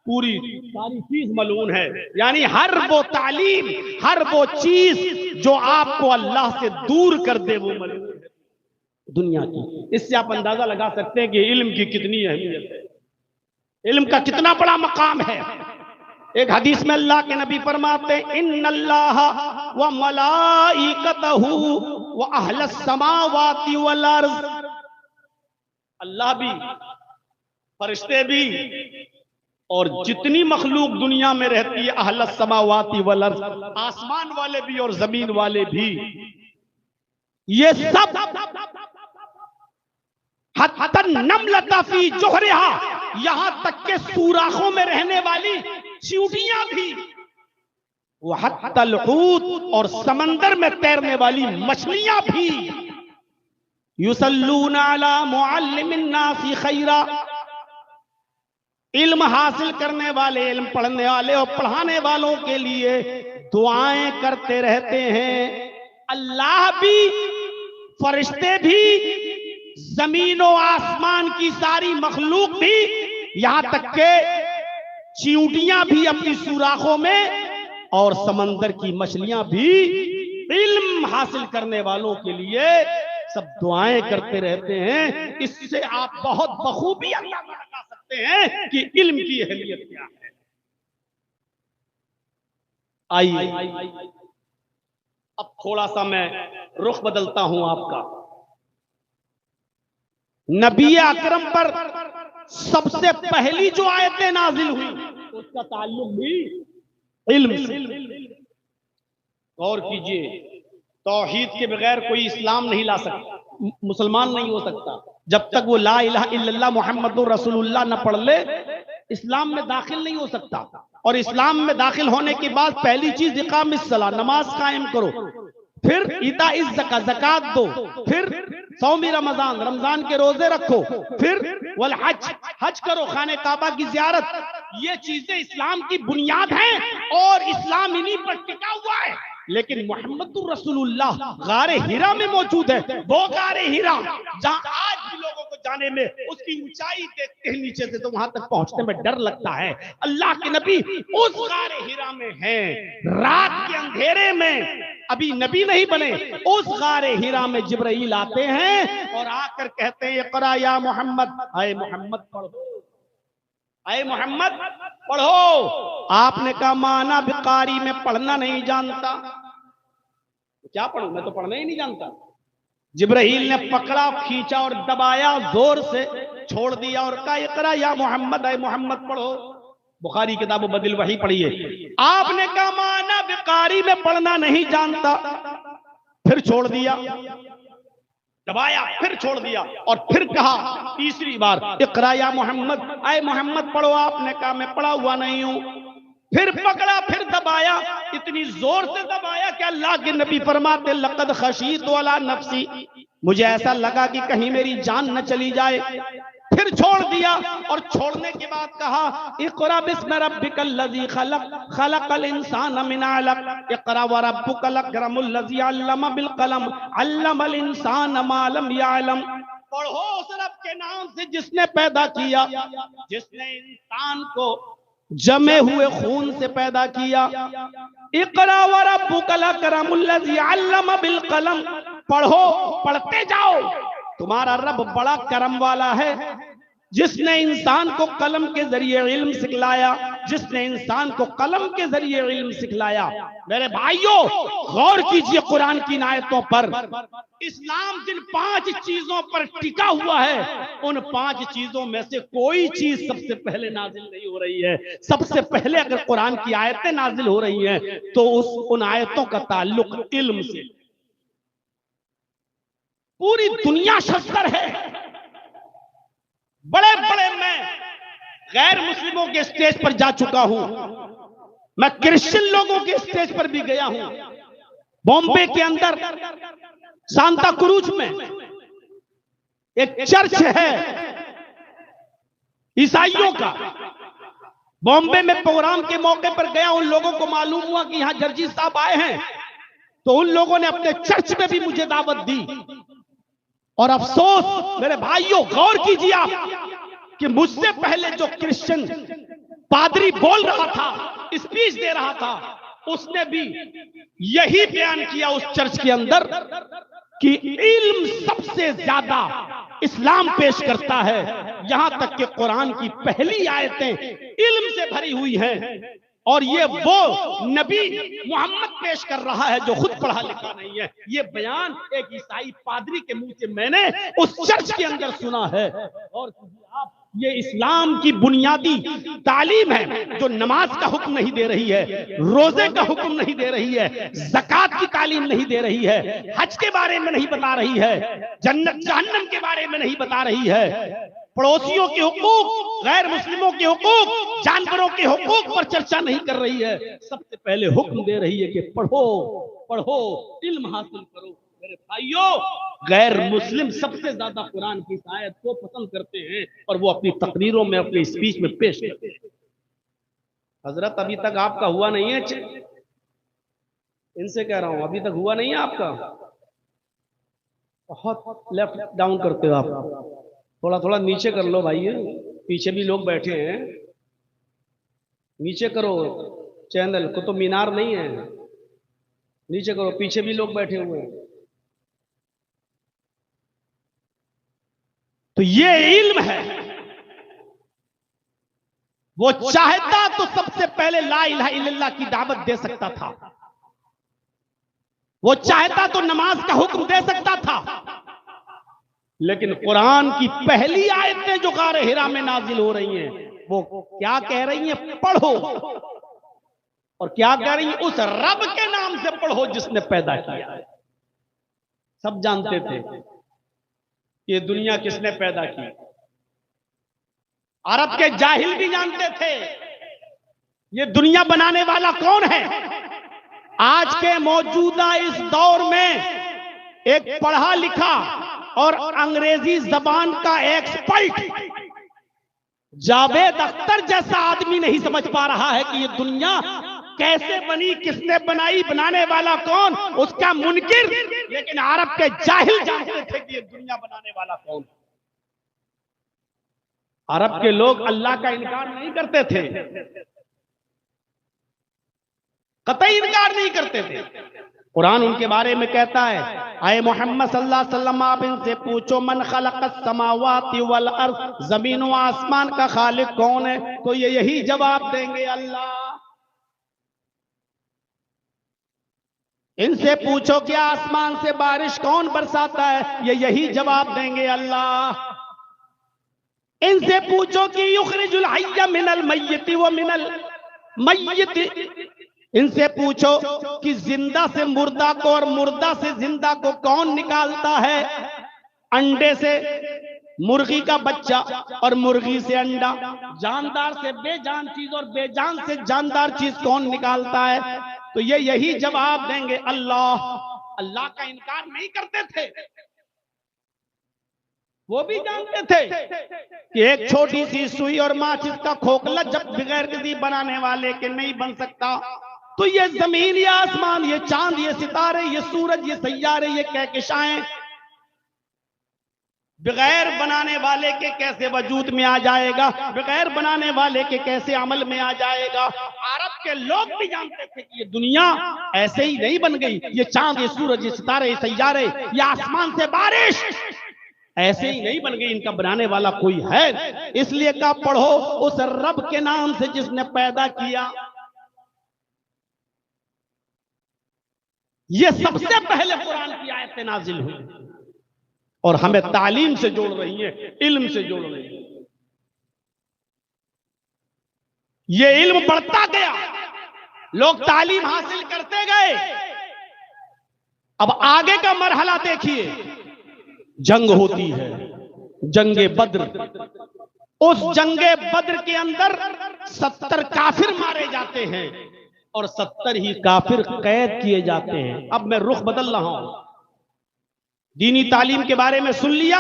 पूरी सारी चीज मलऊन है। यानी हर वो तालीम, हर वो चीज जो आपको अल्लाह से दूर कर दे वो मलऊन है दुनिया की। इससे आप अंदाजा लगा सकते हैं कि इल्म की कितनी अहमियत है, इल्म का कितना बड़ा मकाम है। एक हदीस में अल्लाह के नबी फरमाते हैं इन्नल्लाह व मलाइकतहु व अहलस समावाति वल अर्ज़, अल्लाह भी, फरिश्ते भी, और जितनी मखलूक दुनिया में रहती है, अहलस समावाति वल अर्ज़, आसमान वाले भी और जमीन वाले भी, ये सब नमलता फी जोहरिहा, यहां तक के सुराखों में रहने वाली चींटियां भी, वहत्तल हूत, और समंदर में तैरने वाली मछलियां भी, युसल्लूना अला मुअल्लिमिन नासी खैरा, इल्म हासिल करने वाले, इल्म पढ़ने वाले और पढ़ाने वालों के लिए दुआएं करते रहते हैं। अल्लाह भी, फरिश्ते भी, जमीन और आसमान की सारी मखलूक भी, यहां तक के चींटियां भी अपनी सुराखों में, और समंदर की मछलियां भी इल्म हासिल करने वालों के लिए सब दुआएं करते रहते हैं। इससे आप बहुत बखूबी अंदाजा लगा सकते हैं कि इल्म की अहमियत क्या है। आइए अब थोड़ा सा मैं रुख बदलता हूं आपका। नबी अकरम पर सबसे पहली जो आयतें नाजिल हुई उसका ताल्लुक भी इल्म से। गौर कीजिए, तौहीद के बगैर कोई इस्लाम नहीं ला सकता, मुसलमान नहीं हो सकता। जब तक वो ला इलाहा इल्लल्लाह मुहम्मदुर रसूलुल्लाह न पढ़ ले, इस्लाम में दाखिल नहीं हो सकता। और इस्लाम में दाखिल होने के बाद पहली चीज इकामिस्सलाह, नमाज कायम करो, फिर इता इस ज़कात दो, फिर सौमी रमजान, रमजान के रोजे रखो, फिर वल हज, हज करो, खाने काबा की जियारत। ये चीजें इस्लाम की बुनियाद हैं और इस्लाम इन्हीं पर टिका हुआ है। लेकिन मोहम्मदुर रसूलुल्लाह गारे हिरा में मौजूद है, वो गारे हिरा जहां आज भी लोगों को जाने में, उसकी ऊंचाई देखते हैं नीचे से तो वहां तक पहुंचने में डर लगता है। अल्लाह के नबी उस गारे हिरा में हैं, रात के अंधेरे में, अभी नबी नहीं बने, उस गारे हिरा में जिब्राइल आते हैं और आकर कहते हैं इक़रा या मोहम्मद, आए मोहम्मद पढ़ो, आए मोहम्मद पढ़ो। आपने कहा माना बिकारी में पढ़ना नहीं जानता, क्या पढ़ूं, मैं तो पढ़ना ही नहीं जानता। जिब्राइल ने पकड़ा, खींचा और दबाया, जोर से छोड़ दिया और कहा इक़रा या मोहम्मद, आए मोहम्मद पढ़ो। बुखारी किताब बदिल वही पढ़िए। आपने कहा माना बिकारी में पढ़ना नहीं जानता, फिर छोड़ दिया, दबाया, फिर छोड़ दिया और फिर कहा तीसरी बार इक़रा या मोहम्मद, आए मोहम्मद पढ़ो। आपने कहा मैं पढ़ा हुआ नहीं हूं। फिर पकड़ा, फिर दबाया, इतनी जोर से दबाया कि अल्लाह के नबी फरमाते लक़द खशीतु अला नफ्सी, मुझे ऐसा लगा कि कहीं मेरी जान न चली जाए। फिर छोड़ दिया और छोड़ने के बाद कहा इक़रा बिस्मि रब्बिकल लज़ी खलक़, खलक़ल इंसान मिन अलक़, इक़रा व रब्बुकल अकरमुल लज़ी अल्लम बिल कलम, अल्लमल इंसान मा लम यअलम। पढ़ो उस रब के नाम से जिसने पैदा किया, जिसने इंसान को जमे हुए खून से पैदा किया। इक़रा व रब्बुकल अकरमुल लज़ी अल्लम बिल कलम, पढ़ो, पढ़ते जाओ, तुम्हारा रब बड़ा करम वाला है, जिसने इंसान को कलम के जरिए इल्म सिखलाया, जिसने इंसान को कलम के जरिए इल्म सिखलाया। मेरे भाइयों, गौर कीजिए कुरान की आयतों पर। इस्लाम जिन 5 चीजों पर टिका हुआ है, उन 5 चीजों में से कोई चीज सबसे पहले नाजिल नहीं हो रही है। सबसे पहले अगर कुरान की आयतें नाजिल हो रही हैं तो उन आयतों का ताल्लुक इल्म से। पूरी दुनिया शस्त्र है, बड़े बड़े, मैं गैर मुस्लिमों के स्टेज पर जा चुका हूं, मैं क्रिश्चियन लोगों के स्टेज पर भी गया हूं। बॉम्बे के अंदर सांता क्रूज में एक चर्च है ईसाइयों का। बॉम्बे में प्रोग्राम के मौके पर गया, उन लोगों को मालूम हुआ कि यहां जर्जी साहब आए हैं, तो उन लोगों ने अपने चर्च में भी मुझे दावत दी। और अफसोस मेरे भाइयों, गौर कीजिए आप कि मुझसे पहले जो क्रिश्चियन पादरी बोल रहा था, स्पीच दे रहा था, उसने भी यही बयान किया उस चर्च के अंदर कि इल्म सबसे ज्यादा इस्लाम पेश करता है। यहां तक कि कुरान की पहली आयतें इल्म से भरी हुई हैं, और ये वो नबी मोहम्मद पेश कर रहा है जो खुद पढ़ा लिखा नहीं है। ये बयान एक ईसाई पादरी के मुंह से मैंने उस चर्च के अंदर सुना है। और आप, ये इस्लाम की बुनियादी तालीम है जो नमाज का हुक्म नहीं दे रही है, रोजे का हुक्म नहीं दे रही है, ज़कात की तालीम नहीं दे रही है, हज के बारे में नहीं बता रही है, जन्नत जहन्नम के बारे में नहीं बता रही है, पड़ोसियों के हुकूक, गैर मुस्लिमों के हुकूक, जानवरों के हुकूक पर चर्चा नहीं कर रही है। सबसे पहले हुक्म दे रही है कि पढ़ो, पढ़ो, इल्म हासिल करो। मेरे भाइयों, गैर मुस्लिम सबसे ज्यादा कुरान की आयत को पसंद करते हैं और वो अपनी तकरीरों में, अपनी स्पीच में पेश करते हैं। हजरत, अभी तक आपका हुआ नहीं है, इनसे कह रहा हूं, अभी तक हुआ नहीं है आपका। बहुत लेफ्ट डाउन करते हो आप, थोड़ा थोड़ा नीचे कर लो भाई, पीछे भी लोग बैठे हैं, नीचे करो चैनल को, तो मीनार नहीं है, नीचे करो, पीछे भी लोग बैठे हुए हैं। तो ये इल्म है। वो चाहता तो सबसे पहले ला इलाहा इल्लल्लाह की दावत दे सकता था, वो चाहता तो नमाज का हुक्म दे सकता था, लेकिन कुरान की पहली आयतें जो गारे हिरा में नाजिल हो रही हैं, वो क्या कह रही हैं? पढ़ो। और क्या कह रही हैं? उस रब के नाम से पढ़ो जिसने पैदा किया है। सब जानते थे ये दुनिया किसने पैदा की, अरब के जाहिल भी जानते थे ये दुनिया बनाने वाला कौन है। आज के मौजूदा इस दौर में एक पढ़ा लिखा और अंग्रेजी जबान का एक्सपर्ट जावेद अख्तर जैसा आदमी नहीं समझ पा रहा है कि ये दुनिया कैसे बनी, किसने बनाई, बनाने वाला कौन, उसका मुनकिर। लेकिन अरब के जाहिल जानते थे कि ये दुनिया बनाने वाला कौन। अरब के लोग अल्लाह का इनकार नहीं करते थे, कतई इनकार नहीं करते थे। कुरान उनके बारे में कहता है, आए मोहम्मद सल्लल्लाहु अलैहि वसल्लम आप इनसे पूछो मन खलक़स समावाति वल अर्ज़, जमीन व आसमान का खालिक कौन है, तो ये यही जवाब देंगे अल्लाह। इनसे पूछो कि आसमान से बारिश कौन बरसाता है, ये यही जवाब देंगे अल्लाह। इनसे पूछो कि युखरिजुल हय्य मिनल मय्यति व मिनल मय्यति, इनसे पूछो कि जिंदा से मुर्दा को और मुर्दा से जिंदा को कौन निकालता है, अंडे से मुर्गी का बच्चा और मुर्गी से अंडा, जानदार से बेजान चीज और बेजान से जानदार चीज कौन निकालता है, तो ये यही जवाब देंगे अल्लाह। अल्लाह का इनकार नहीं करते थे, वो भी जानते थे कि एक छोटी सी सुई और माचिस का खोखला जब बगैर किसी बनाने वाले के नहीं बन सकता, तो ये जमीन, ये आसमान, ये चांद, ये सितारे, ये सूरज, ये सैयारे, ये कहकशाएं बगैर बनाने वाले के कैसे वजूद में आ जाएगा, बगैर बनाने वाले के कैसे अमल में आ जाएगा। अरब के लोग भी जानते थे कि ये दुनिया ऐसे ही नहीं बन गई, ये चांद, ये सूरज, ये सितारे, ये सैयारे, ये आसमान से बारिश ऐसे ही नहीं बन गई, इनका बनाने वाला कोई है। इसलिए का पढ़ो उस रब के नाम से जिसने पैदा किया। ये सबसे पहले कुरान की आयतें नाजिल हुई और हमें तालीम से जोड़ रही हैं, इल्म से जोड़ रही हैं। ये इल्म बढ़ता गया, लोग तालीम हासिल करते गए। अब आगे का मरहला देखिए, जंग होती है, जंगे बद्र। उस जंगे बद्र के अंदर 70 काफिर मारे जाते हैं और 70 ही काफिर कैद किए जाते हैं। अब मैं रुख बदल रहा हूं, दीनी तालीम के बारे में सुन लिया,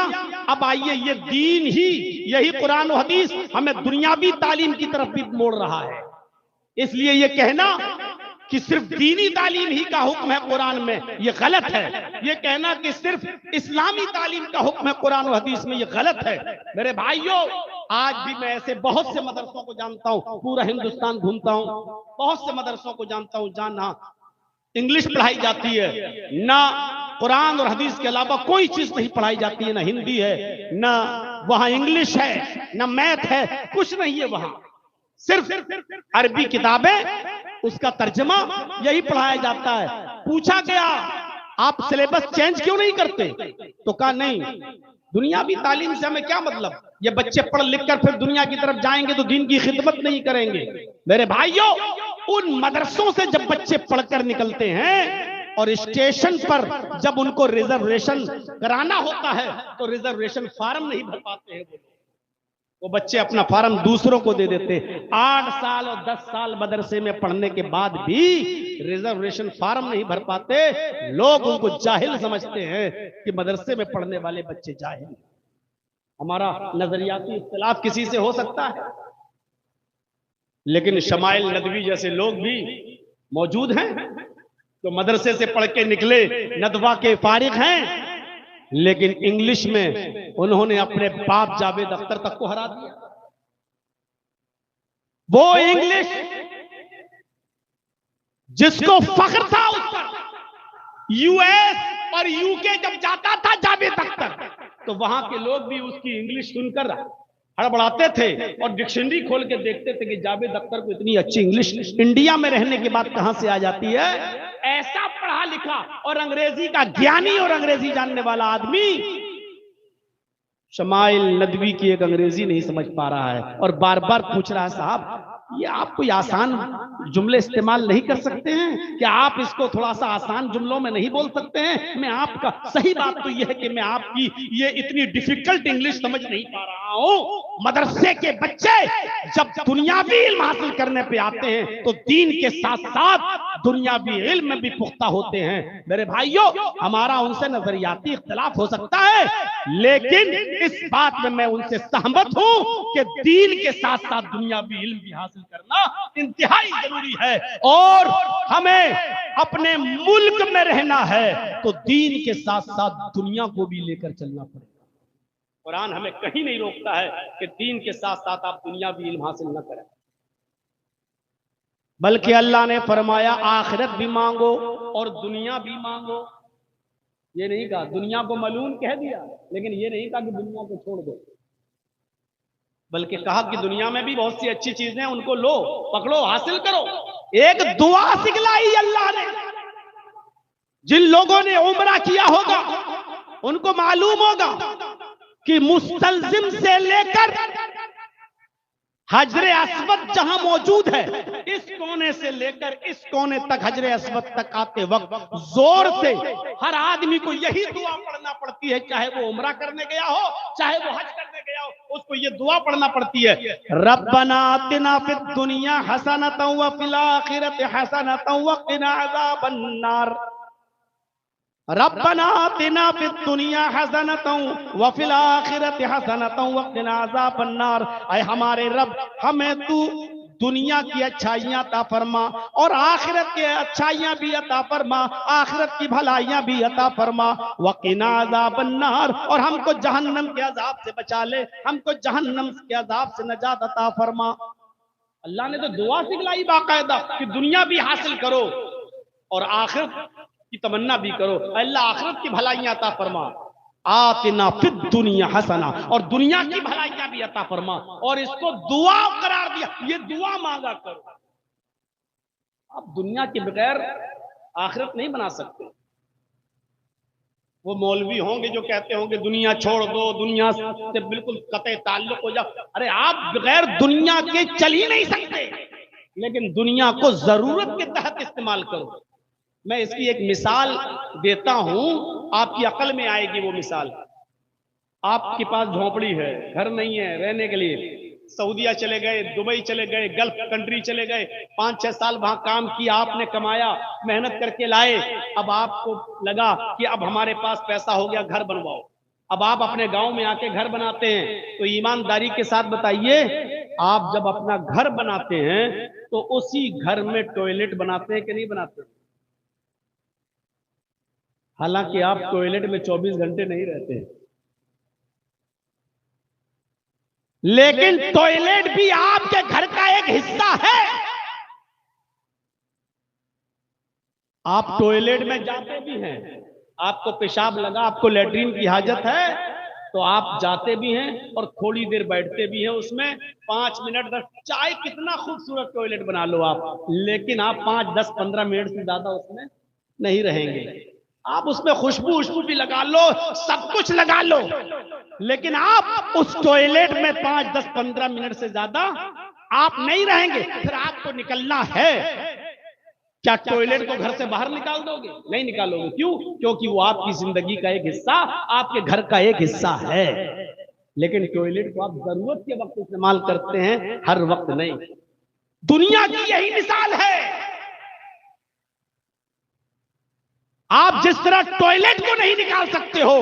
अब आइए ये दीन ही, यही कुरान और हदीस हमें दुनियावी तालीम की तरफ भी मोड़ रहा है। इसलिए ये कहना कि सिर्फ दीनी तालीम ही का हुक्म है कुरान में, ये गलत है। ये कहना कि सिर्फ इस्लामी तालीम का हुक्म है कुरान और हदीस में, ये गलत है। मेरे भाइयों, आज भी मैं ऐसे बहुत से मदरसों को जानता हूं, पूरा हिंदुस्तान घूमता हूं, बहुत से मदरसों को जानता हूं जहां ना इंग्लिश पढ़ाई जाती है, ना कुरान और हदीस के अलावा कोई चीज नहीं पढ़ाई जाती है, ना हिंदी है, ना वहां इंग्लिश है, ना मैथ है, कुछ नहीं है वहां। सिर्फ अरबी किताबें, उसका तर्जमा, यही पढ़ाया जाता है। पूछा गया आप सिलेबस चेंज क्यों नहीं करते, तो कहा नहीं, दुनियावी तालीम से हमें क्या मतलब, ये बच्चे पढ़ लिख कर फिर दुनिया की तरफ जाएंगे तो दीन की खिदमत नहीं करेंगे। मेरे भाइयों, उन मदरसों से जब बच्चे पढ़कर निकलते हैं और स्टेशन पर जब उनको रिजर्वेशन कराना होता है तो रिजर्वेशन फार्म नहीं भर पाते हैं, वो बच्चे अपना फार्म दूसरों को दे देते हैं। 8 साल और 10 साल मदरसे में पढ़ने के बाद भी रिजर्वेशन फार्म नहीं भर पाते। लोग उनको जाहिल समझते हैं कि मदरसे में पढ़ने वाले बच्चे जाहिल। हमारा नजरियाती इख्तिलाफ किसी से हो सकता है, लेकिन शमाइल नदवी जैसे लोग भी मौजूद हैं तो मदरसे से पढ़ के निकले, नदवा के फारिग हैं, लेकिन इंग्लिश में उन्होंने अपने बाप जावेद अख्तर तक को हरा दिया। वो इंग्लिश जिसको फख्र था उस पर, यूएस और यूके जब जाता था जावेद अख्तर, तो वहां के लोग भी उसकी इंग्लिश सुनकर हड़बड़ाते थे और डिक्शनरी खोल के देखते थे कि जावेद अख्तर को इतनी अच्छी इंग्लिश इंडिया में रहने के बाद कहां से आ जाती है। ऐसा पढ़ा लिखा और अंग्रेजी का ज्ञानी और अंग्रेजी जानने वाला आदमी शमाइल नदवी की एक अंग्रेजी नहीं समझ पा रहा है और बार बार पूछ रहा है, साहब ये आप कोई आसान जुमले इस्तेमाल नहीं कर सकते हैं क्या, आप इसको थोड़ा सा आसान जुमलों में नहीं बोल सकते हैं। मैं आपका सही बात तो यह है कि मैं आपकी ये इतनी डिफिकल्ट इंग्लिश समझ नहीं पा रहा हूं। मदरसे के बच्चे जब दुनियावी इल्म हासिल करने पे आते हैं तो दीन के साथ साथ दुनियावी इल्म में भी पुख्ता होते हैं। मेरे भाइयों, हमारा उनसे नजरियाती इख्तिलाफ हो सकता है, लेकिन इस बात में मैं उनसे सहमत हूं कि दीन के साथ साथ दुनियावी इल्म भी हासिल करना इंतहाई जरूरी है। और हमें अपने मुल्क में रहना है तो दीन के साथ साथ दुनिया को भी लेकर चलना पड़ेगा। कुरान हमें कहीं नहीं रोकता है कि दीन के साथ साथ आप दुनिया भी इल्म हासिल न करें, बल्कि अल्लाह ने फरमाया आखिरत भी मांगो और दुनिया भी मांगो। ये नहीं कहा, दुनिया को मलून कह दिया, लेकिन ये नहीं कहा कि दुनिया को छोड़ दो, बल्कि कहा कि दुनिया में भी बहुत सी अच्छी चीजें हैं, उनको लो, पकड़ो, हासिल करो। एक दुआ सिखलाई अल्लाह ने। जिन लोगों ने उम्रा किया होगा उनको मालूम होगा कि मुस्तलजिम से लेकर हजरे अस्वद जहां मौजूद है, इस कोने से लेकर इस कोने तक हजरे अस्वद तक आते वक्त जोर से हर आदमी को यही दुआ पढ़ना पड़ती है, चाहे वो उम्रा करने गया हो, चाहे वो हज करने गया हो, उसको ये दुआ पढ़ना पड़ती है, रब्बना आतिना फिद दुनिया हसनतन व फिल आखिरति हसनतन व क़िना अज़ाबन नार। रब्बना आतिना फिद दुनिया हसनतन व फिल आखिरति हसनतन व क़िना अज़ाबन नार। ऐ हमारे रब, हमें तू दुनिया की अच्छाइयां अता फरमा और आखिरत की अच्छाइयां भी अता फरमा, आखिरत की भलाइयां भी अता फरमा, व क़िना अज़ाबन नार, और हमको जहन्नम के अजाब से बचा ले, हमको जहन्नम के अजाब से नजात अता फरमा। अल्लाह ने तो दुआ सिखलाई बाकायदा कि दुनिया भी हासिल करो और आखिरत की तमन्ना भी करो। अल्लाह आखिरत की भलाइयां अता फरमा, आतिना फिद दुनिया हसना, और दुनिया की भलाइयां भी अता फरमा, और इसको दुआ करार दिया, ये दुआ मांगा करो। आप दुनिया के बगैर आखिरत नहीं बना सकते। वो मौलवी होंगे जो कहते होंगे दुनिया छोड़ दो, दुनिया से बिल्कुल कतई ताल्लुक हो जाओ। अरे आप बगैर दुनिया के चल ही नहीं सकते, लेकिन दुनिया को जरूरत के तहत इस्तेमाल करो। मैं इसकी एक मिसाल देता हूं, आपकी अकल में आएगी वो मिसाल। आपके पास झोपड़ी है, घर नहीं है रहने के लिए, सऊदीया चले गए, दुबई चले गए, गल्फ कंट्री चले गए, 5-6 साल वहां काम किया, आपने कमाया, मेहनत करके लाए, अब आपको लगा कि अब हमारे पास पैसा हो गया, घर बनवाओ। अब आप अपने गांव में आके घर बनाते हैं, तो ईमानदारी के साथ बताइए, आप जब अपना घर बनाते हैं तो उसी घर में टॉयलेट बनाते हैं कि नहीं बनाते? हालांकि आप टॉयलेट में 24 घंटे नहीं रहते, लेकिन टॉयलेट भी आपके घर का एक हिस्सा है। आप टॉयलेट में जाते भी हैं, आपको पेशाब लगा, आपको लेटरिन की हाजत है, तो आप जाते भी हैं और थोड़ी देर बैठते भी हैं उसमें, 5 मिनट 10, चाहे कितना खूबसूरत टॉयलेट बना लो आप, लेकिन आप 5, 10, 15 मिनट से ज्यादा उसमें नहीं रहेंगे। आप उसमें खुशबू भी लगा लो, सब कुछ लगा लो, लेकिन आप उस टॉयलेट में 5, 10, 15 मिनट से ज्यादा आप नहीं रहेंगे। फिर आपको निकलना है, क्या टॉयलेट को घर से बाहर निकाल दोगे? नहीं निकालोगे। क्यों? क्योंकि वो आपकी जिंदगी का एक हिस्सा, आपके घर का एक हिस्सा है। लेकिन टॉयलेट को आप जरूरत के वक्त इस्तेमाल करते हैं, हर वक्त नहीं। दुनिया की यही मिसाल है। आप जिस तरह टॉयलेट को नहीं निकाल सकते हो,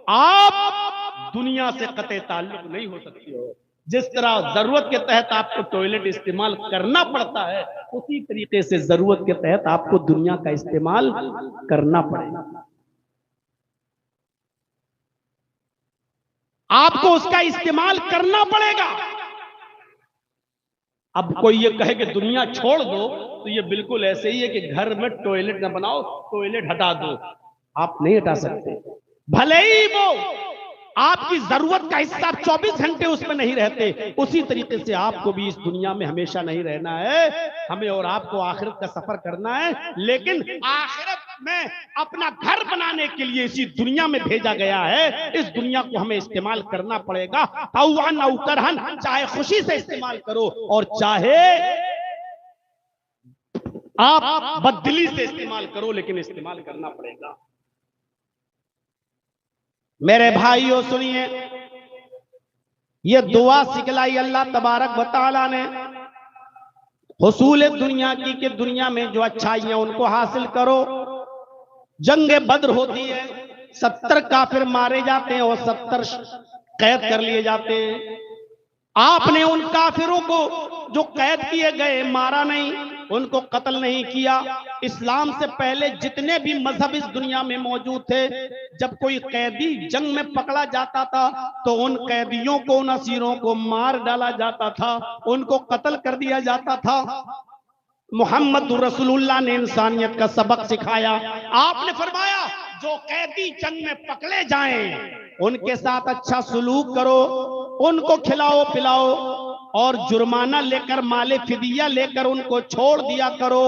आप दुनिया से कतई ताल्लुक नहीं हो सकते हो। जिस तरह जरूरत के तहत आपको टॉयलेट इस्तेमाल करना पड़ता है, उसी तरीके से जरूरत के तहत आपको दुनिया का इस्तेमाल करना पड़ेगा। आपको उसका इस्तेमाल करना पड़ेगा। अब कोई ये कहे कि दुनिया छोड़ दो, तो ये बिल्कुल ऐसे ही है कि घर में टॉयलेट ना बनाओ, टॉयलेट हटा दो। आप नहीं हटा सकते, भले ही वो आपकी जरूरत का हिस्सा 24 घंटे उसमें नहीं रहते, उसी तरीके से आपको भी इस दुनिया में हमेशा नहीं रहना है। हमें और आपको आखिरत का सफर करना है, लेकिन आखिरत में अपना घर बनाने के लिए इसी दुनिया में भेजा गया है। इस दुनिया को हमें इस्तेमाल करना पड़ेगा, तौअन औ करहन, चाहे खुशी से इस्तेमाल करो और चाहे आप बददिली से इस्तेमाल करो, लेकिन इस्तेमाल करना पड़ेगा। मेरे भाइयों सुनिए, ये दुआ सिखलाई अल्लाह तबारक व तआला ने हुसूल दुनिया की, कि दुनिया में जो अच्छाइयां उनको हासिल करो। जंगे बद्र होती है, 70 काफिर मारे जाते हैं और 70 कैद कर लिए जाते हैं। आपने उन काफिरों को जो कैद किए गए मारा नहीं, उनको कत्ल नहीं किया। इस्लाम से पहले जितने भी मजहब इस दुनिया में मौजूद थे, जब कोई कैदी जंग में पकड़ा जाता था तो उन कैदियों को, उन असीरों को मार डाला जाता था, उनको कत्ल कर दिया जाता था। मोहम्मद रसूलुल्लाह ने इंसानियत का सबक सिखाया। आपने फरमाया जो कैदी जंग में पकड़े जाएं उनके साथ अच्छा सलूक करो, उनको खिलाओ पिलाओ और जुर्माना लेकर, माले फिदिया लेकर उनको छोड़ दिया करो।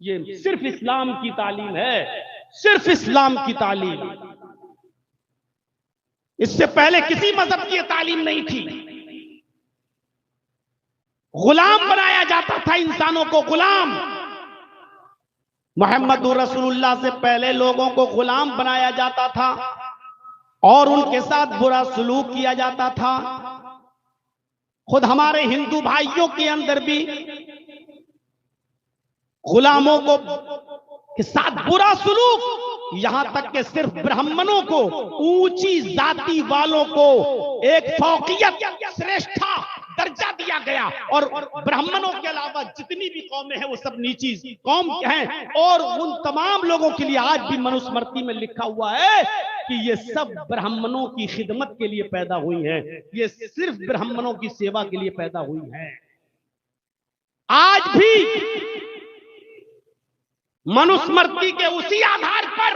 ये सिर्फ इस्लाम की तालीम है, सिर्फ इस्लाम की तालीम। इससे पहले किसी मजहब की तालीम नहीं थी। गुलाम बनाया जाता था इंसानों को, गुलाम। मोहम्मद रसूलुल्लाह से पहले लोगों को गुलाम बनाया जाता था और उनके साथ बुरा सलूक किया जाता था। खुद हमारे हिंदू भाइयों के अंदर भी गुलामों को के साथ बुरा सलूक, यहां तक कि सिर्फ ब्राह्मणों को, ऊंची जाति वालों को एक फौकियत, श्रेष्ठता दर्जा दिया गया और ब्राह्मणों के अलावा जितनी भी कौमें हैं वो सब नीची कौम हैं। और उन तमाम लोगों के लिए आज भी मनुस्मृति में लिखा हुआ है कि ये सब ब्राह्मणों की खिदमत के लिए पैदा हुई हैं, ये सिर्फ ब्राह्मणों की सेवा के लिए पैदा हुई हैं। आज भी मनुस्मृति के उसी आधार पर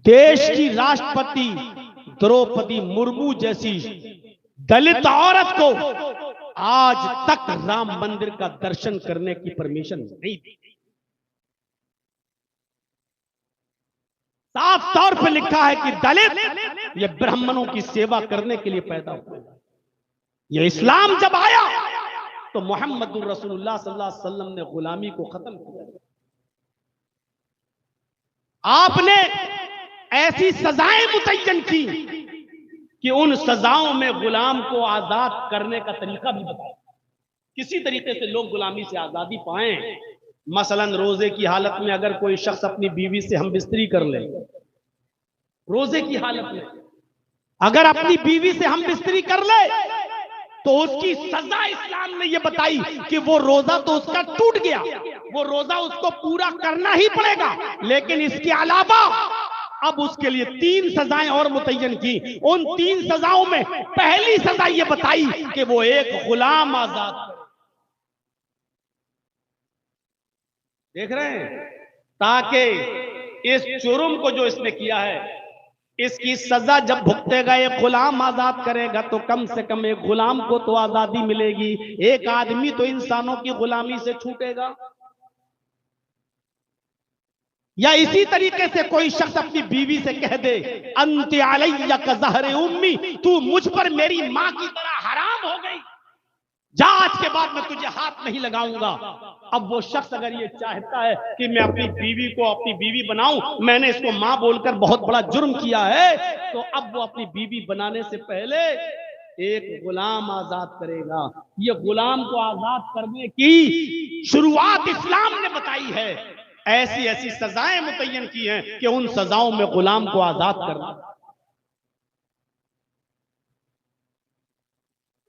देश की राष्ट्रपति द्रौपदी मुर्मू जैसी दलित औरत को आज तक राम मंदिर का दर्शन करने की परमिशन नहीं दी। साफ तौर पर लिखा है कि दलित ये ब्राह्मणों की सेवा करने के लिए पैदा हुआ। ये इस्लाम जब आया तो मोहम्मद रसूलुल्लाह सल्लल्लाहु अलैहि वसल्लम ने गुलामी को खत्म किया। आपने ऐसी सजाएं मुतय्यन की कि उन सजाओं में गुलाम को आजाद करने का तरीका भी बताया, किसी तरीके से लोग गुलामी से आजादी पाएं। मसलन रोजे की हालत में अगर कोई शख्स अपनी बीवी से हमबिस्तरी कर ले, रोजे की हालत में अगर अपनी बीवी से हमबिस्तरी कर ले तो उसकी सजा इस्लाम ने यह बताई कि वो रोजा तो उसका टूट गया, वो रोजा उसको पूरा करना ही पड़ेगा, लेकिन इसके अलावा अब उसके लिए 3 सजाएं और मुतय्यन की। उन 3 सजाओं में पहली सजा यह बताई कि वो एक गुलाम आजाद करे। देख रहे हैं, ताकि इस जुर्म को जो इसने किया है इसकी सजा जब भुगतेगा, एक गुलाम आजाद करेगा तो कम से कम एक गुलाम को तो आजादी मिलेगी, एक आदमी तो इंसानों की गुलामी से छूटेगा। या इसी तरीके से कोई शख्स अपनी बीवी से कह दे अंत अलैया का ज़हर उम्मी, तू मुझ पर मेरी मां की तरह हराम हो गई, जा आज के बाद मैं तुझे हाथ नहीं लगाऊंगा। अब वो शख्स अगर ये चाहता है कि मैं अपनी बीवी को अपनी बीवी बनाऊं, मैंने इसको मां बोलकर बहुत बड़ा जुर्म किया है, तो अब वो अपनी बीवी बनाने से पहले एक गुलाम आजाद करेगा। ये गुलाम को आजाद करने की शुरुआत इस्लाम ने बताई है। ऐसी ऐसी सजाएं मुतय्यन की हैं कि उन सजाओं में गुलाम को आजाद करना।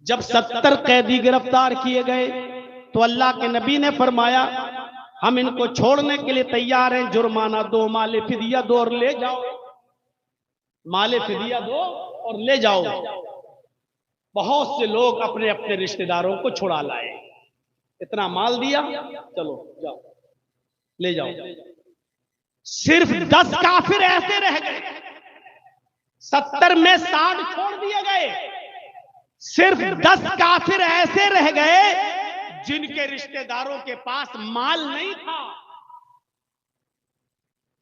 जब 70 कैदी गिरफ्तार किए गए तो अल्लाह के नबी ने फरमाया हम इनको छोड़ने के लिए तैयार हैं, जुर्माना दो, माले फिदिया दो और ले जाओ, माले फिदिया दो और ले जाओ। बहुत से लोग अपने अपने रिश्तेदारों को छुड़ा लाए, इतना माल दिया, चलो जाओ ले जाओ। सिर्फ 10 काफिर ऐसे रह गए, 70 में 60 छोड़ दिए गए। सिर्फ 10 काफिर ऐसे रह गए जिनके रिश्तेदारों के पास माल नहीं था,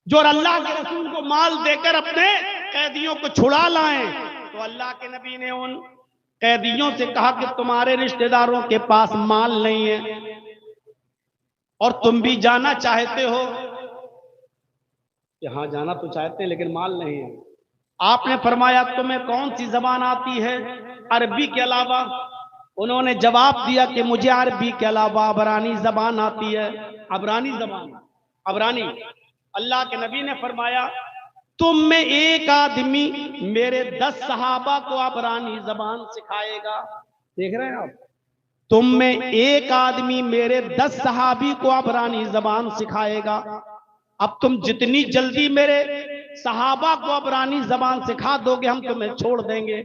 जो अल्लाह के रसूल को माल देकर अपने कैदियों को छुड़ा लाएं। तो अल्लाह के नबी ने उन कैदियों से कहा कि तुम्हारे रिश्तेदारों के पास माल नहीं है और तुम भी जाना चाहते हो, कि हाँ जाना तो चाहते हैं लेकिन माल नहीं है। आपने फरमाया तुम्हें कौन सी जबान आती है अरबी के अलावा? उन्होंने जवाब दिया कि मुझे अरबी के अलावा अबरानी जबान आती है। अबरानी जबान, अबरानी। अल्लाह के नबी ने फरमाया तुम में एक आदमी मेरे 10 सहाबा को अबरानी जबान सिखाएगा। देख रहे हैं आप, तुम में एक आदमी मेरे 10 सहाबी को अबरानी जबान सिखाएगा। अब तुम जितनी जल्दी मेरे सहाबा को अबरानी जबान सिखा दोगे, हम तुम्हें छोड़ देंगे।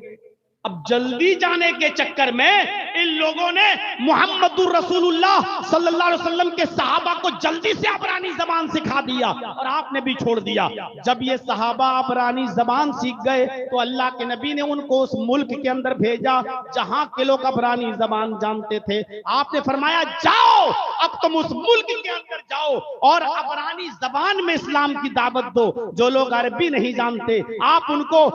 अब जल्दी जाने के चक्कर में इन लोगों ने मुहम्मदुर रसूलुल्लाह सल्लल्लाहु अलैहि वसल्लम के सहाबा को जल्दी से अबरानी जबान सिखा दिया और आपने भी छोड़ दिया। जब ये सहाबा अबरानी जबान सीख गए तो अल्लाह के नबी ने उनको उस मुल्क के अंदर भेजा जहां के लोग अबरानी जबान जानते थे। आपने फरमाया जाओ, अब तुम उस मुल्क के अंदर जाओ और अबरानी जबान में इस्लाम की दावत दो। जो लोग अरबी नहीं जानते आप उनको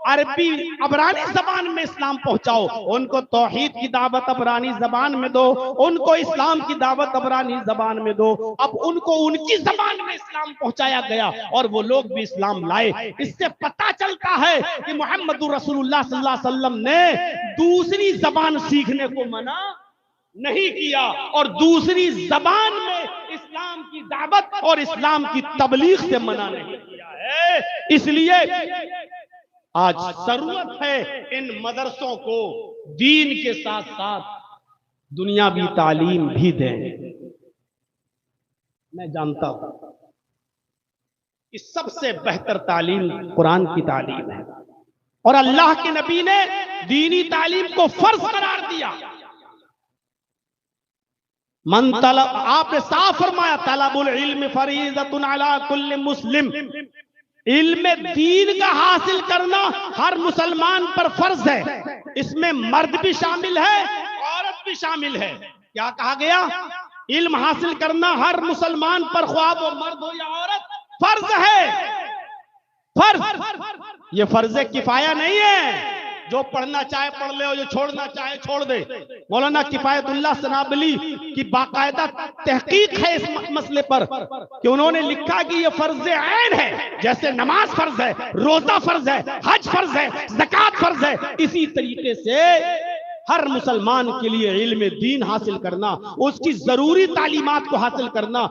अरबी अबरानी जबान में इस्लाम पहुंचाओ, उनको तौहीद की दावत अबरानी जबान में दो, उनको इस्लाम की दावत अबरानी जबान में दो। अब उनको उनकी जबान में इस्लाम पहुंचाया गया और वो लोग भी इस्लाम लाए। इससे पता चलता है कि मुहम्मदुर रसूलुल्लाह सल्लल्लाहु अलैहि वसल्लम ने दूसरी जबान सीखने को मना नहीं किया और दूसरी जबान में इस्लाम की दावत और इस्लाम की तबलीग से मना नहीं किया है। इसलिए आज जरूरत है इन मदरसों को दीन के साथ साथ दुनियावी तालीम भी दें। मैं जानता हूं कि सबसे बेहतर तालीम कुरान की तालीम है और अल्लाह के नबी ने दीनी तालीम को फर्ज करार दिया। मन तलब, आपने साफ फरमाया तलबुल इल्म फरीज़तुन अला कुल्li मुस्लिम, इल्म दीन का हासिल करना हर मुसलमान पर फर्ज है। इसमें मर्द भी शामिल है, औरत भी शामिल है। क्या कहा गया? इल्म हासिल करना हर मुसलमान पर, ख्वाह वो मर्द हो या औरत, फर्ज है। फर्ज, ये फर्ज किफाया नहीं है। जो पढ़ना चाहे पढ़ ले और जो छोड़ना चाहे छोड़ दे। मौलाना किफायतुल्लाह सनाबली की बाकायदा तहकीक है इस मसले पर कि उन्होंने लिखा कि ये फर्ज ऐन है। जैसे नमाज फर्ज है, रोजा फर्ज है, हज फर्ज है, ज़कात फर्ज है, इसी तरीके से हर मुसलमान के लिए इल्म दीन हासिल करना, उसकी जरूरी तालीमात को हासिल करना,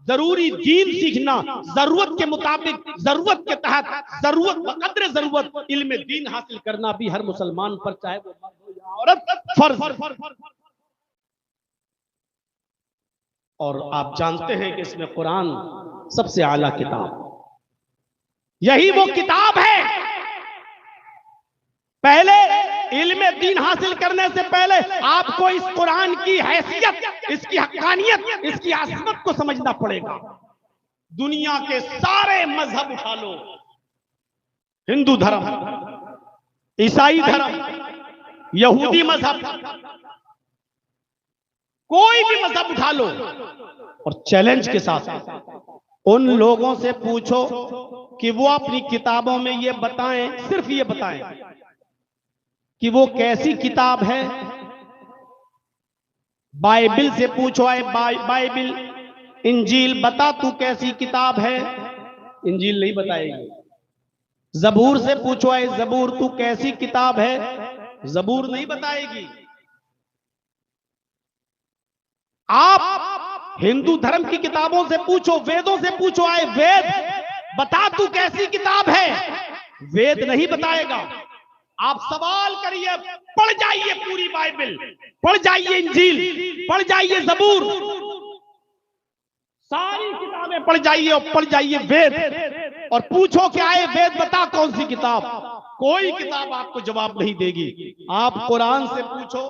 जरूरी दीन सीखना, जरूरत के मुताबिक, जरूरत के तहत, जरूरत बकद्र जरूरत इल्म दीन हासिल करना भी हर मुसलमान पर, चाहे वो मर्द हो या औरत, फर्ज। और आप जानते हैं कि इसमें कुरान सबसे आला किताब, यही वो किताब है। पहले इल्म दीन हासिल करने से पहले आपको इस कुरान की हैसियत, इसकी हक्कानियत, इसकी आज़मत को समझना पड़ेगा। दुनिया के सारे मजहब उठा लो, हिंदू धर्म, ईसाई धर्म, यहूदी मजहब, कोई भी मजहब उठा लो और चैलेंज के साथ उन लोगों से पूछो कि वो अपनी किताबों में ये बताएं, सिर्फ ये बताएं कि वो कैसी किताब है। बाइबिल से पूछो, आए बाइबिल, इंजील बता तू कैसी किताब है, इंजील नहीं बताएगी। जबूर से पूछो, आए जबूर तू कैसी किताब है, जबूर नहीं बताएगी। आप हिंदू धर्म की किताबों से पूछो, वेदों से पूछो, आए वेद बता तू कैसी किताब है, वेद नहीं बताएगा। आप सवाल करिए, पढ़ जाइए पूरी बाइबिल, पढ़ जाइए इंजील, पढ़ जाइए जबूर, सारी किताबें पढ़ जाइए और पढ़ जाइए वेद और पूछो कि आए वेद बता कौन सी किताब, कोई किताब आपको जवाब नहीं देगी। आप कुरान से पूछो,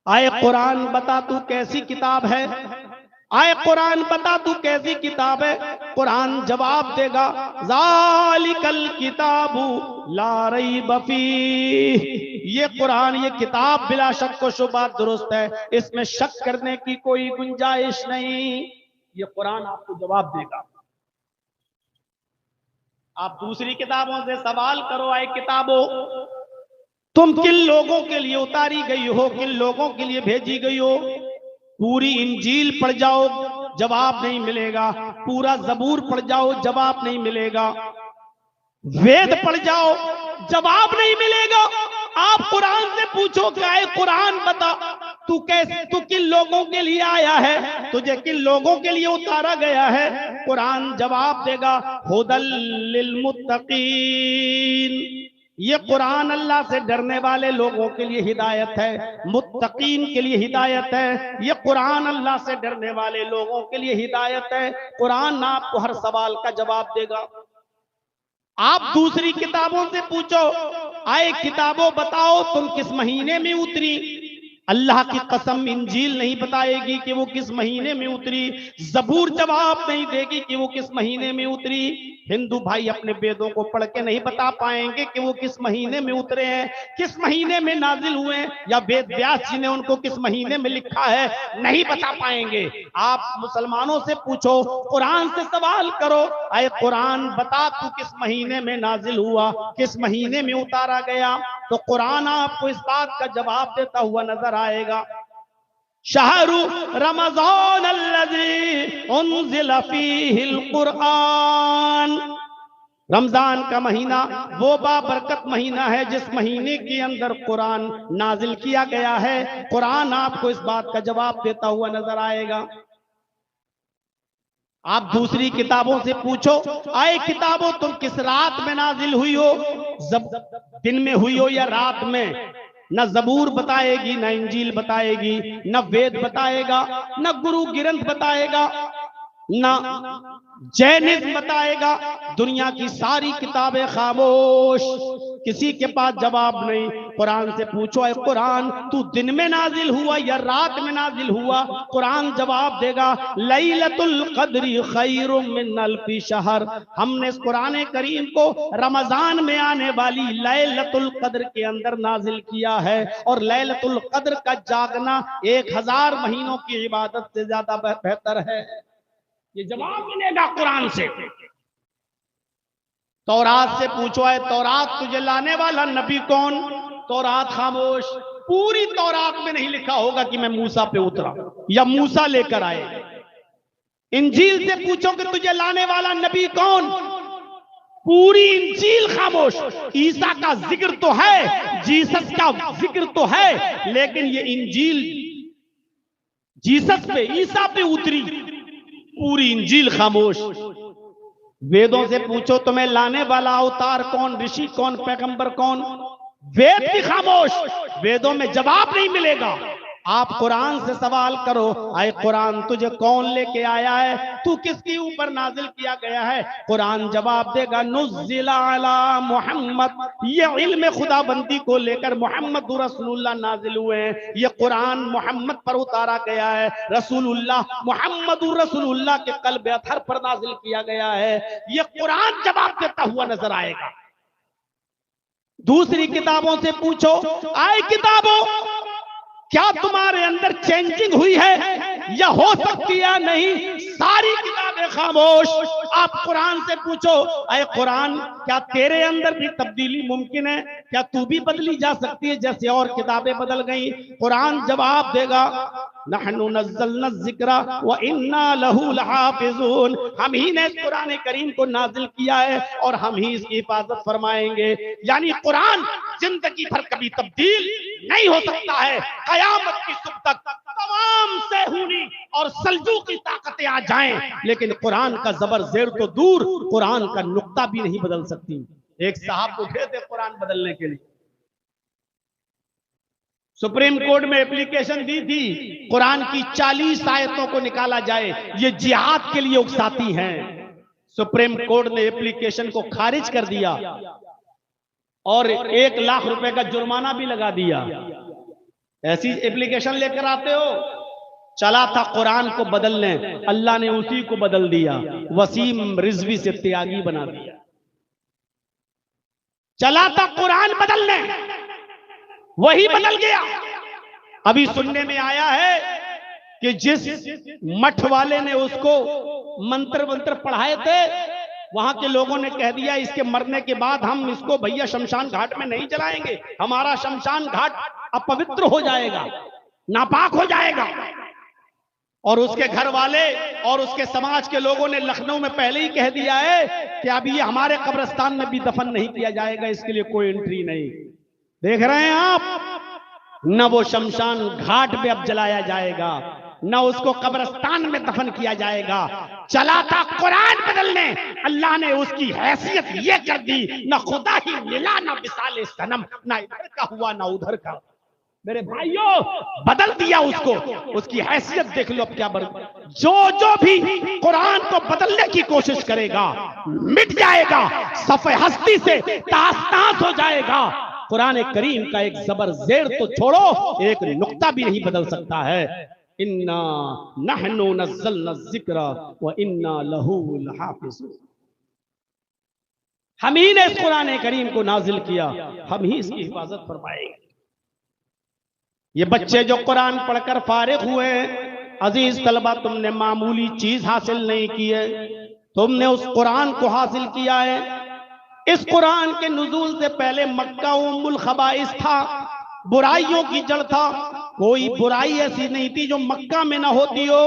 आए कुरान बता तू कैसी किताब है, आए कुरान बता तू कैसी किताब है, कुरान जवाब देगा ज़ालिकल किताबु ला रैब फीह, ये कुरान, ये किताब बिला शक व शुबा दुरुस्त है, इसमें शक करने की कोई गुंजाइश नहीं। ये कुरान आपको जवाब देगा। आप दूसरी किताबों से सवाल करो, आए किताबों तुम किन लोगों के लिए उतारी गई हो, किन लोगों के लिए भेजी गई हो। पूरी इंजील पढ़ जाओ, जवाब नहीं मिलेगा। पूरा जबूर पढ़ जाओ, जवाब नहीं मिलेगा। वेद पढ़ जाओ, जवाब नहीं मिलेगा। आप कुरान से पूछो कि आए कुरान बता तू कैसे, तू किन लोगों के लिए आया है, तुझे किन लोगों के लिए उतारा गया है, कुरान जवाब देगा हुदल लिल मुत्तकीन, ये कुरान अल्लाह से डरने वाले लोगों के लिए हिदायत है, मुत्तकीन के लिए हिदायत है। ये कुरान अल्लाह से डरने वाले लोगों के लिए हिदायत है। कुरान आपको हर सवाल का जवाब देगा। आप दूसरी किताबों से पूछो, आए किताबों बताओ तुम किस महीने में उतरी। अल्लाह की कसम इंजील नहीं बताएगी कि वो किस महीने में उतरी। जबूर जवाब नहीं देगी कि वो किस महीने में उतरी। हिंदू भाई अपने वेदों को पढ़ के नहीं बता पाएंगे कि वो किस महीने में उतरे हैं, किस महीने में नाजिल हुए, या वेद व्यास जी ने उनको किस महीने में लिखा है, नहीं बता पाएंगे। आप मुसलमानों से पूछो, कुरान से सवाल करो, आए कुरान बता तू किस महीने में नाजिल हुआ, किस महीने में उतारा गया। तो कुरान आपको इस बात का जवाब देता हुआ नजर आएगा। शहरु रमज़ान अल्लज़ी उन्ज़िला फ़ीहिल कुरआन। रमजान का महीना वो बाबरकत महीना है जिस महीने के अंदर कुरान नाजिल किया गया है। कुरान आपको इस बात का जवाब देता हुआ नजर आएगा। आप दूसरी किताबों से पूछो, आए किताबों तुम किस रात में नाजिल हुई हो, दिन में हुई हो या रात में। न जबूर बताएगी, न इंजील बताएगी, न वेद बताएगा, न गुरु ग्रंथ बताएगा, न जैनिज्म बताएगा। दुनिया की सारी किताबें खामोश, किसी के पास जवाब नहीं। कुरान से पूछो, है कुरान तू दिन में नाजिल हुआ या रात में नाजिल हुआ, कुरान जवाब देगा लैलतुल क़द्री खैरुम मिन अल्फि शहर। हमने इस कुरान करीम को रमजान में आने वाली लैलतुल क़द्र के अंदर नाजिल किया है, और लैलतुल क़द्र का जागना 1000 महीनों की इबादत से ज्यादा बेहतर है। ये जवाब मिलेगा कुरान से। तौरात से पूछो, है तौरात तुझे लाने वाला नबी कौन, तौरात खामोश। पूरी तौरात में नहीं लिखा होगा कि मैं मूसा पे उतरा या मूसा लेकर आए। इंजील से पूछो कि तुझे लाने वाला नबी कौन, पूरी इंजील खामोश। ईसा का जिक्र तो है, जीसस का जिक्र तो है, लेकिन ये इंजील जीसस पे, ईसा पे उतरी, पूरी इंजील खामोश। वेदों से पूछो तुम्हें लाने वाला अवतार कौन, ऋषि कौन, पैगंबर कौन, वेद भी खामोश। वेदों में जवाब नहीं मिलेगा। आप कुरान से सवाल करो, आए कुरान तुझे कौन लेके आया है, तू किसके ऊपर नाजिल किया गया है, कुरान जवाब देगा नुज़्ज़िला अला मुहम्मद। ये इल्म खुदाबंदी को लेकर मोहम्मद रसूलुल्लाह नाजिल हुए हैं। ये कुरान मोहम्मद पर उतारा गया है। रसूलुल्लाह मोहम्मद रसूलुल्लाह के क़ल्ब अतहर पर नाजिल किया गया है। ये कुरान जवाब देता हुआ नजर आएगा। दूसरी किताबों से पूछो, आए किताबों क्या तुम्हारे अंदर चेंजिंग हुई है या हो सकती है नहीं, सारी किताबें खामोश। आप कुरान से पूछो, अरे कुरान क्या तेरे अंदर भी तब्दीली मुमकिन है, क्या तू भी बदली जा सकती है जैसे और किताबें बदल गई। कुरान जवाब देगा नहनु नज़्ज़लना ज़िक्रा व इन्ना लहू लहाफ़िज़ून। हम ही ने इस कुरान करीम को नाजिल किया है और हम ही इसकी हिफाजत फरमाएंगे। यानी कुरान जिंदगी भर कभी तब्दील नहीं हो सकता है। कयामत की सुबह तक तमाम सेहूनी और सल्जूकी ताकतें आ जाएं, लेकिन कुरान का जबर जेर तो दूर, कुरान का नुक्ता भी नहीं बदल सकती। एक साहब उठे थे कुरान बदलने के लिए, सुप्रीम कोर्ट में एप्लीकेशन दी थी कुरान की 40 आयतों को निकाला जाए, ये जिहाद के लिए उकसाती हैं। सुप्रीम कोर्ट ने एप्लीकेशन को खारिज कर दिया और 1 लाख रुपए का जुर्माना भी लगा दिया। ऐसी एप्लीकेशन लेकर आते हो। चला था कुरान को बदलने, अल्लाह ने उसी को बदल दिया, वसीम रिजवी से त्यागी बना दिया। चला था कुरान बदलने, वही बदल गया। अभी सुनने में आया है कि जिस मठ वाले ने उसको मंत्र मंत्र पढ़ाए थे, वहां के लोगों ने कह दिया इसके मरने के बाद हम इसको भैया शमशान घाट में नहीं जलाएंगे, हमारा शमशान घाट अपवित्र हो जाएगा, नापाक हो जाएगा। और उसके घर वाले और उसके समाज के लोगों ने लखनऊ में पहले ही कह दिया है कि अब ये हमारे कब्रिस्तान में भी दफन नहीं किया जाएगा, इसके लिए कोई एंट्री नहीं। देख रहे हैं आप, न वो शमशान घाट पे अब जलाया जाएगा, न उसको कब्रिस्तान में दफन किया जाएगा। चला था कुरान बदलने, अल्लाह ने उसकी हैसियत ये कर दी, न खुदा ही मिला न विसाले सनम, ना इधर का हुआ ना उधर का। मेरे भाइयों, बदल दिया उसको, उसकी हैसियत देख लो अब क्या जो भी कुरान को बदलने की कोशिश करेगा मिट जाएगा, सफ़े हस्ती से तास-तास हो जाएगा। कुरान करीम का एक जबर जेर तो छोड़ो, एक नुक्ता भी नहीं बदल सकता है। इन्ना नहनु नज़्ज़लना ज़िक्रा व इन्ना लहू लहाफ़िज़ून। हम ही ने इस कुरान करीम को नाजिल किया, हम ही इसकी हिफाजत फरमाएंगे। ये बच्चे जो कुरान पढ़कर फारिग हुए, अजीज तलबा, तुमने मामूली चीज हासिल नहीं की है, तुमने उस कुरान को हासिल किया है। इस कुरान के नुज़ूल से पहले मक्का उम्मुल खबाइस था, बुराइयों की जड़ था। कोई बुराई ऐसी नहीं थी जो मक्का में ना होती हो,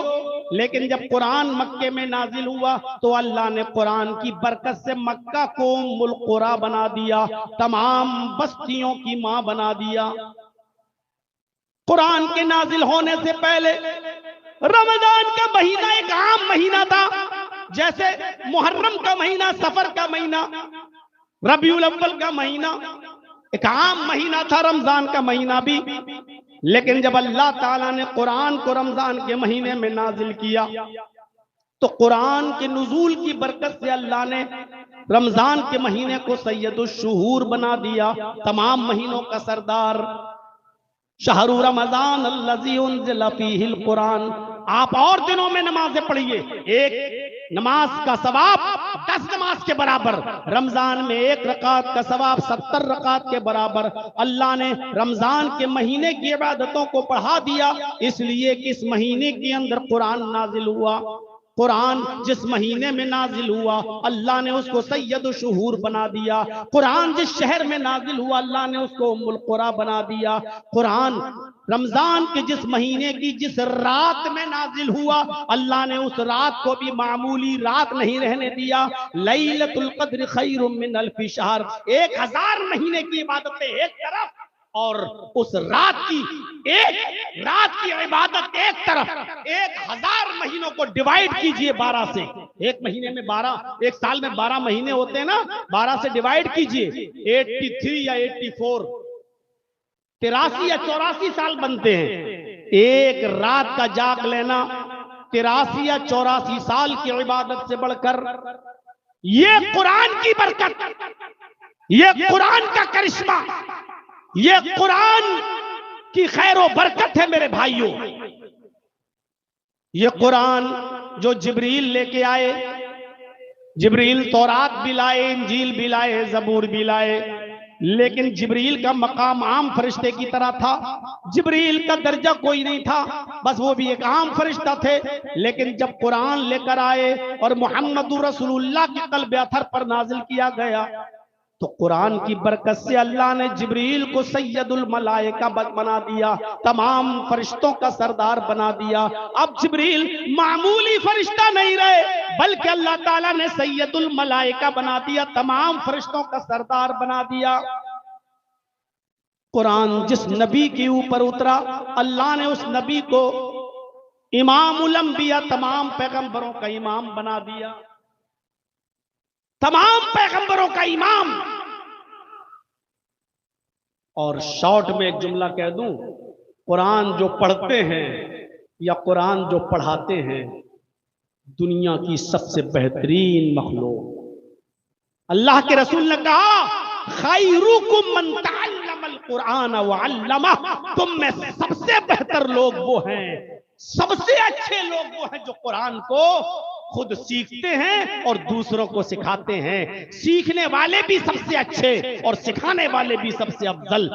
लेकिन जब कुरान मक्के में नाजिल हुआ तो अल्लाह ने कुरान की बरकत से मक्का को उम्मुल कुरा बना दिया, तमाम बस्तियों की मां बना दिया। कुरान के नाजिल होने से पहले रमजान का महीना एक आम महीना था, जैसे मुहर्रम का महीना, सफर का महीना, रबीउल अव्वल का महीना एक आम महीना था, रमजान का महीना भी। लेकिन जब अल्लाह ताला ने कुरान को रमजान के महीने में नाजिल किया तो कुरान के नुज़ूल की बरकत से अल्लाह ने रमजान के महीने को सैयदुश शुहूर बना दिया, तमाम महीनों का सरदार। शहरु रमजान अल्लज़ी उन्ज़िला फ़ीहिल कुरान। आप और दिनों में नमाजें पढ़िए, एक नमाज का सवाब 10 नमाज के बराबर, रमजान में 1 रकात का सवाब 70 रकात के बराबर। अल्लाह ने रमजान के महीने की इबादतों को बढ़ा दिया, इसलिए कि इस महीने के अंदर कुरान नाजिल हुआ। कुरान जिस महीने में नाजिल हुआ अल्लाह ने उसको सैयदुश शुहूर बना दिया। कुरान जिस शहर में नाजिल हुआ अल्लाह ने उसको उम्मुल कुरा बना दिया। कुरान रमजान के जिस महीने की जिस रात में नाजिल हुआ अल्लाह ने उस रात को भी मामूली रात नहीं रहने दिया। लैलतुल क़द्र खैरुम मिन अल्फि शहर, 1000 महीने की इबादतें एक तरफ और उस रात की इबादत एक तरफ। 1000 महीनों को डिवाइड कीजिए 12 से। एक महीने में 12, एक साल में 12 महीने होते हैं ना, 12 से डिवाइड कीजिए, 83 या 84, 83 या 84 साल बनते हैं। एक रात का जाग लेना 83 या 84 साल की इबादत से बढ़कर, ये कुरान की बरकत, ये कुरान का करिश्मा, ये कुरान की खैरो बरकत है मेरे भाइयों। ये कुरान जो जिब्रील लेके आए, जिब्रील तौरात भी लाए, इंजील भी लाए, जबूर भी लाए, लेकिन जिब्रील का मकाम आम फरिश्ते की तरह था। जिब्रील का दर्जा कोई नहीं था, बस वो भी एक आम फरिश्ता थे। लेकिन जब कुरान लेकर आए और मुहम्मदुर रसूलुल्लाह के क़ल्ब अथर पर नाजिल किया गया तो कुरान की बरकत से अल्लाह ने जिब्रील को सैयदुल मलाइका बना दिया, तमाम फरिश्तों का सरदार बना दिया। अब जिब्रील मामूली फरिश्ता नहीं रहे, बल्कि अल्लाह ताला ने सैयदुल मलाइका बना दिया, तमाम फरिश्तों का सरदार बना दिया। कुरान जिस नबी के ऊपर उतरा अल्लाह ने उस नबी को इमामुल अंबिया, तमाम पैगंबरों का इमाम बना दिया, तमाम पैगंबरों का इमाम। और शॉर्ट में एक जुमला कह दूं, कुरान जो पढ़ते हैं या कुरान जो पढ़ाते हैं दुनिया की सबसे बेहतरीन मखलूक। अल्लाह के रसूल ने कहा खैरुकुम मन तअल्लमल कुरान व अल्लमह, तुम में सबसे बेहतर लोग वो हैं, सबसे अच्छे लोग वो हैं जो कुरान को खुद सीखते हैं और दूसरों को सिखाते हैं। सीखने वाले भी सबसे अच्छे और सिखाने वाले भी सबसे अफजल।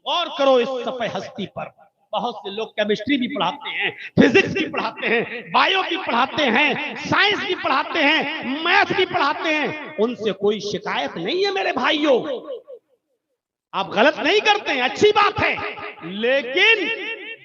और करो इस सफ़े हस्ती पर, बहुत से लोग केमिस्ट्री भी पढ़ाते हैं, फिजिक्स भी पढ़ाते हैं, बायो भी पढ़ाते हैं, साइंस भी पढ़ाते हैं, मैथ भी पढ़ाते हैं, उनसे कोई शिकायत नहीं है मेरे भाइयों। आप गलत नहीं करते हैं, अच्छी बात है, लेकिन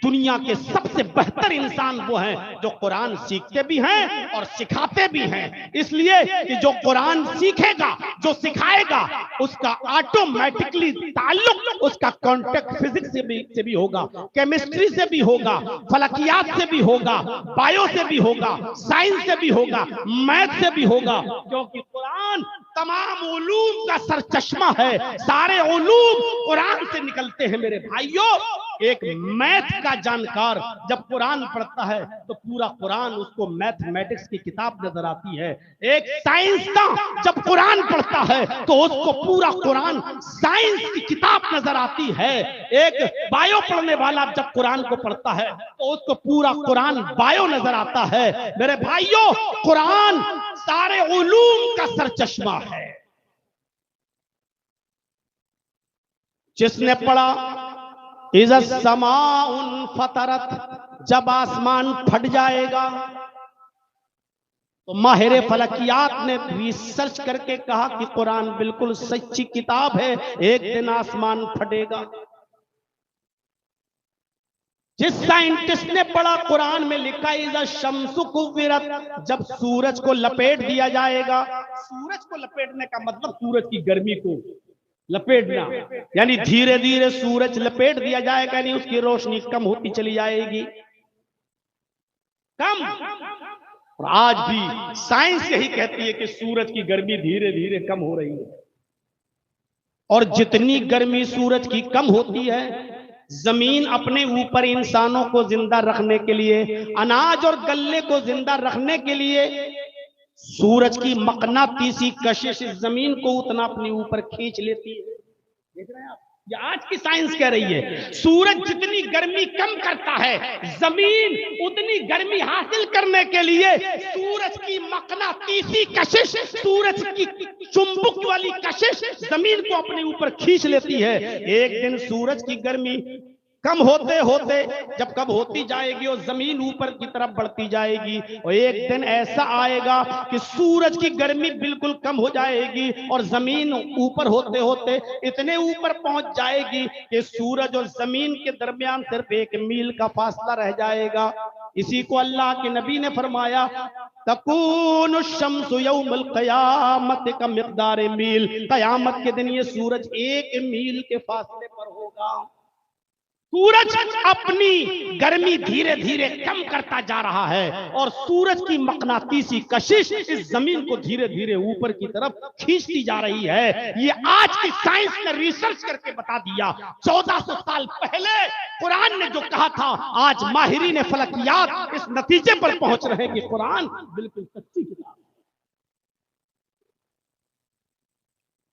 दुनिया के सबसे बेहतर इंसान वो हैं जो कुरान सीखते भी हैं और सिखाते भी हैं। इसलिए कि जो कुरान सीखेगा, जो सिखाएगा, उसका ऑटोमेटिकली ताल्लुक उसका कांटेक्ट फिजिक्स से भी होगा, केमिस्ट्री से भी होगा, फलकियात से भी होगा, बायो से भी होगा, साइंस से भी होगा, मैथ से भी होगा, क्योंकि कुरान तमाम उलूम का सरचश्मा है। सारे उलूम कुरान से निकलते हैं मेरे भाइयों। एक मैथ का जानकार जब कुरान पढ़ता है तो पूरा कुरान उसको मैथमेटिक्स की किताब नजर आती है। एक साइंस का जब कुरान पढ़ता है तो उसको पूरा कुरान साइंस की किताब नजर आती है। एक बायो पढ़ने वाला जब कुरान को पढ़ता है तो उसको पूरा कुरान बायो नजर आता है। मेरे भाइयों, कुरान सारे उलूम का सरचश्मा है। जिसने पढ़ा इज़्ज़ समाउन फतरत, जब आसमान फट जाएगा, तो माहिर फलकियात ने रिसर्च करके कहा कि कुरान बिल्कुल सच्ची किताब है, एक दिन आसमान फटेगा। जिस साइंटिस्ट ने पढ़ा, कुरान में लिखा इज़्ज़ शम्सु कुव्विरत, जब सूरज को लपेट दिया जाएगा। सूरज को लपेटने का मतलब सूरज की गर्मी को लपेटना, यानी धीरे धीरे सूरज लपेट दिया जाएगा, यानी उसकी रोशनी कम होती चली जाएगी, कम। और आज भी साइंस यही कहती है कि सूरज की गर्मी धीरे धीरे कम हो रही है। और जितनी गर्मी सूरज की कम होती है, जमीन अपने ऊपर इंसानों को जिंदा रखने के लिए, अनाज और गल्ले को जिंदा रखने के लिए सूरज की मकनातीसी कशिश जमीन को उतना अपने ऊपर खींच लेती है। देख रहे हैं आप, ये आज की साइंस कह रही है। सूरज जितनी गर्मी कम करता है, जमीन उतनी गर्मी हासिल करने के लिए सूरज की मकनातीसी कशिश, सूरज की चुंबक वाली कशिश जमीन को अपने ऊपर खींच लेती है। एक दिन सूरज की गर्मी कम होते होते जब कब होती जाएगी और जमीन ऊपर की तरफ बढ़ती जाएगी, और एक दिन ऐसा आएगा कि सूरज की गर्मी बिल्कुल कम हो जाएगी और जमीन ऊपर होते होते इतने ऊपर पहुंच जाएगी कि सूरज और जमीन के दरमियान सिर्फ 1 मील का फासला रह जाएगा। इसी को अल्लाह के नबी ने फरमाया, तकूनु शम्सु यौमल क़यामत का मिक़दार मील, कयामत के दिन ये सूरज 1 मील के फासले पर होगा। सूरज अपनी गर्मी धीरे धीरे कम करता जा रहा है और सूरज की मकनातीसी कशिश इस जमीन को धीरे धीरे ऊपर की तरफ खींचती जा रही है। ये आज की साइंस ने रिसर्च करके बता दिया। 1400 साल पहले कुरान ने जो कहा था, आज माहिरीन फलकियात इस नतीजे पर पहुंच रहे हैं कि कुरान बिल्कुल सच्ची किताब है।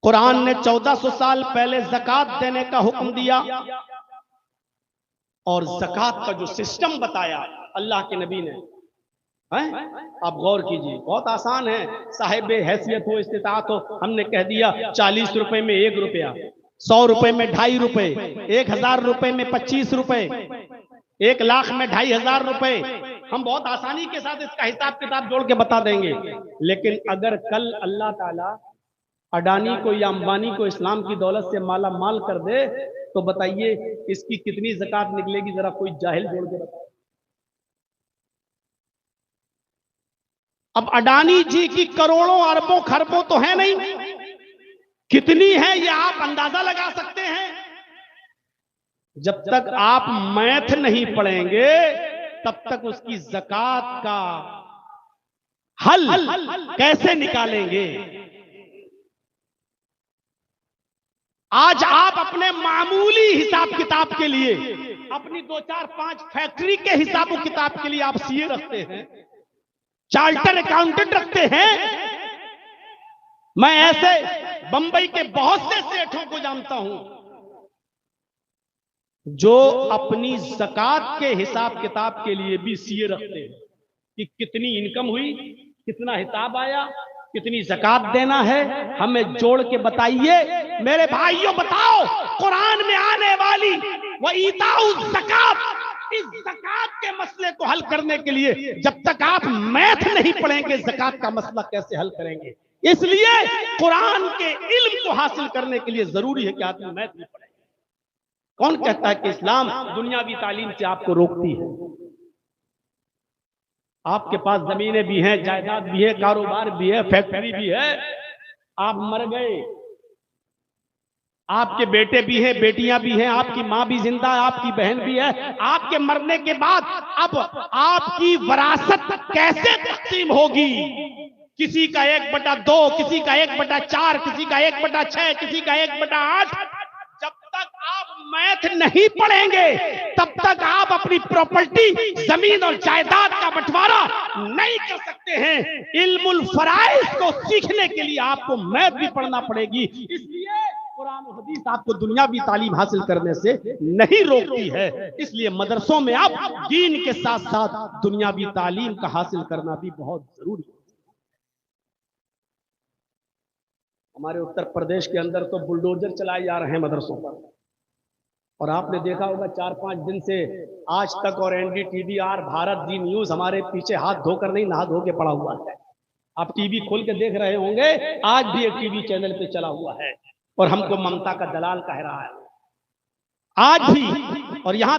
कुरान ने 1400 साल पहले ज़कात देने का हुक्म दिया और ज़कात का जो सिस्टम बताया अल्लाह के नबी ने, हैं? आप गौर कीजिए, बहुत आसान है। साहिब हैसियत हो, इस्तिताअत हो, हमने कह दिया 40 रुपए में 1 रुपया, 100 रुपए में 2.5 रुपए, 1000 रुपए में 25 रुपए, 1 लाख में 2500 रुपए। हम बहुत आसानी के साथ इसका हिसाब किताब जोड़ के बता देंगे। लेकिन अगर कल अल्लाह ताला अडानी को या अंबानी को इस्लाम की दौलत से माला माल कर दे, तो बताइए इसकी कितनी ज़कात निकलेगी? जरा कोई जाहिल जोड़ के बताए। अब अडानी जी की करोड़ों अरबों खरबों तो है नहीं, कितनी है ये आप अंदाजा लगा सकते हैं। जब तक आप मैथ नहीं पढ़ेंगे तब तक उसकी ज़कात का हल कैसे निकालेंगे? आज आप अपने मामूली हिसाब किताब के लिए, अपनी 2, 4, 5 फैक्ट्री के हिसाब किताब के लिए आप सीए रखते हैं, चार्टर अकाउंटेंट रखते हैं। मैं ऐसे बंबई के बहुत से सेठों को जानता हूं जो अपनी ज़कात के हिसाब किताब के लिए भी सीए रखते हैं कि कितनी इनकम हुई, कितना हिसाब आया, कितनी ज़कात देना है, हमें जोड़ के बताइए। मेरे भाइयों बताओ, कुरान में आने वाली व ईताउ ज़कात, इस ज़कात के मसले को हल करने के लिए जब तक आप मैथ नहीं पढ़ेंगे ज़कात का मसला कैसे हल करेंगे? इसलिए कुरान के इल्म को हासिल करने के लिए जरूरी है कि आदमी मैथ नहीं पढ़े। कौन कहता है कि इस्लाम दुनियावी तालीम से आपको रोकती है? आपके पास जमीनें भी हैं, जायदाद भी है, कारोबार भी है, फैक्ट्री भी है, आप मर गए, आपके बेटे भी हैं, बेटियां भी हैं, आपकी मां भी जिंदा है, आपकी बहन भी है। आपके मरने के बाद अब आपकी विरासत कैसे तकसीम होगी? किसी का 1/2, किसी का 1/4, किसी का 1/6, किसी का 1/8। जब तक आप मैथ नहीं पढ़ेंगे तब तक आप अपनी प्रॉपर्टी, जमीन और जायदाद का बंटवारा नहीं कर सकते हैं। इल्मुल फराइज को सीखने के लिए आपको मैथ भी पढ़ना पड़ेगी। इसलिए कुरान और हदीस आपको दुनियावी तालीम हासिल करने से नहीं रोकती है। इसलिए मदरसों में आप दीन के साथ साथ दुनियावी तालीम का हासिल करना भी बहुत जरूरी है। हमारे उत्तर प्रदेश के अंदर तो बुलडोजर चलाए जा रहे हैं मदरसों पर, और आपने देखा होगा 4-5 दिन से आज तक और NDTV और भारत जी न्यूज हमारे पीछे हाथ धोकर नहीं, नहा धो के पड़ा हुआ है। आप टीवी खोल के देख रहे होंगे, आज भी एक टीवी चैनल पे चला हुआ है और हमको ममता का दलाल कह रहा है आज भी। और यहाँ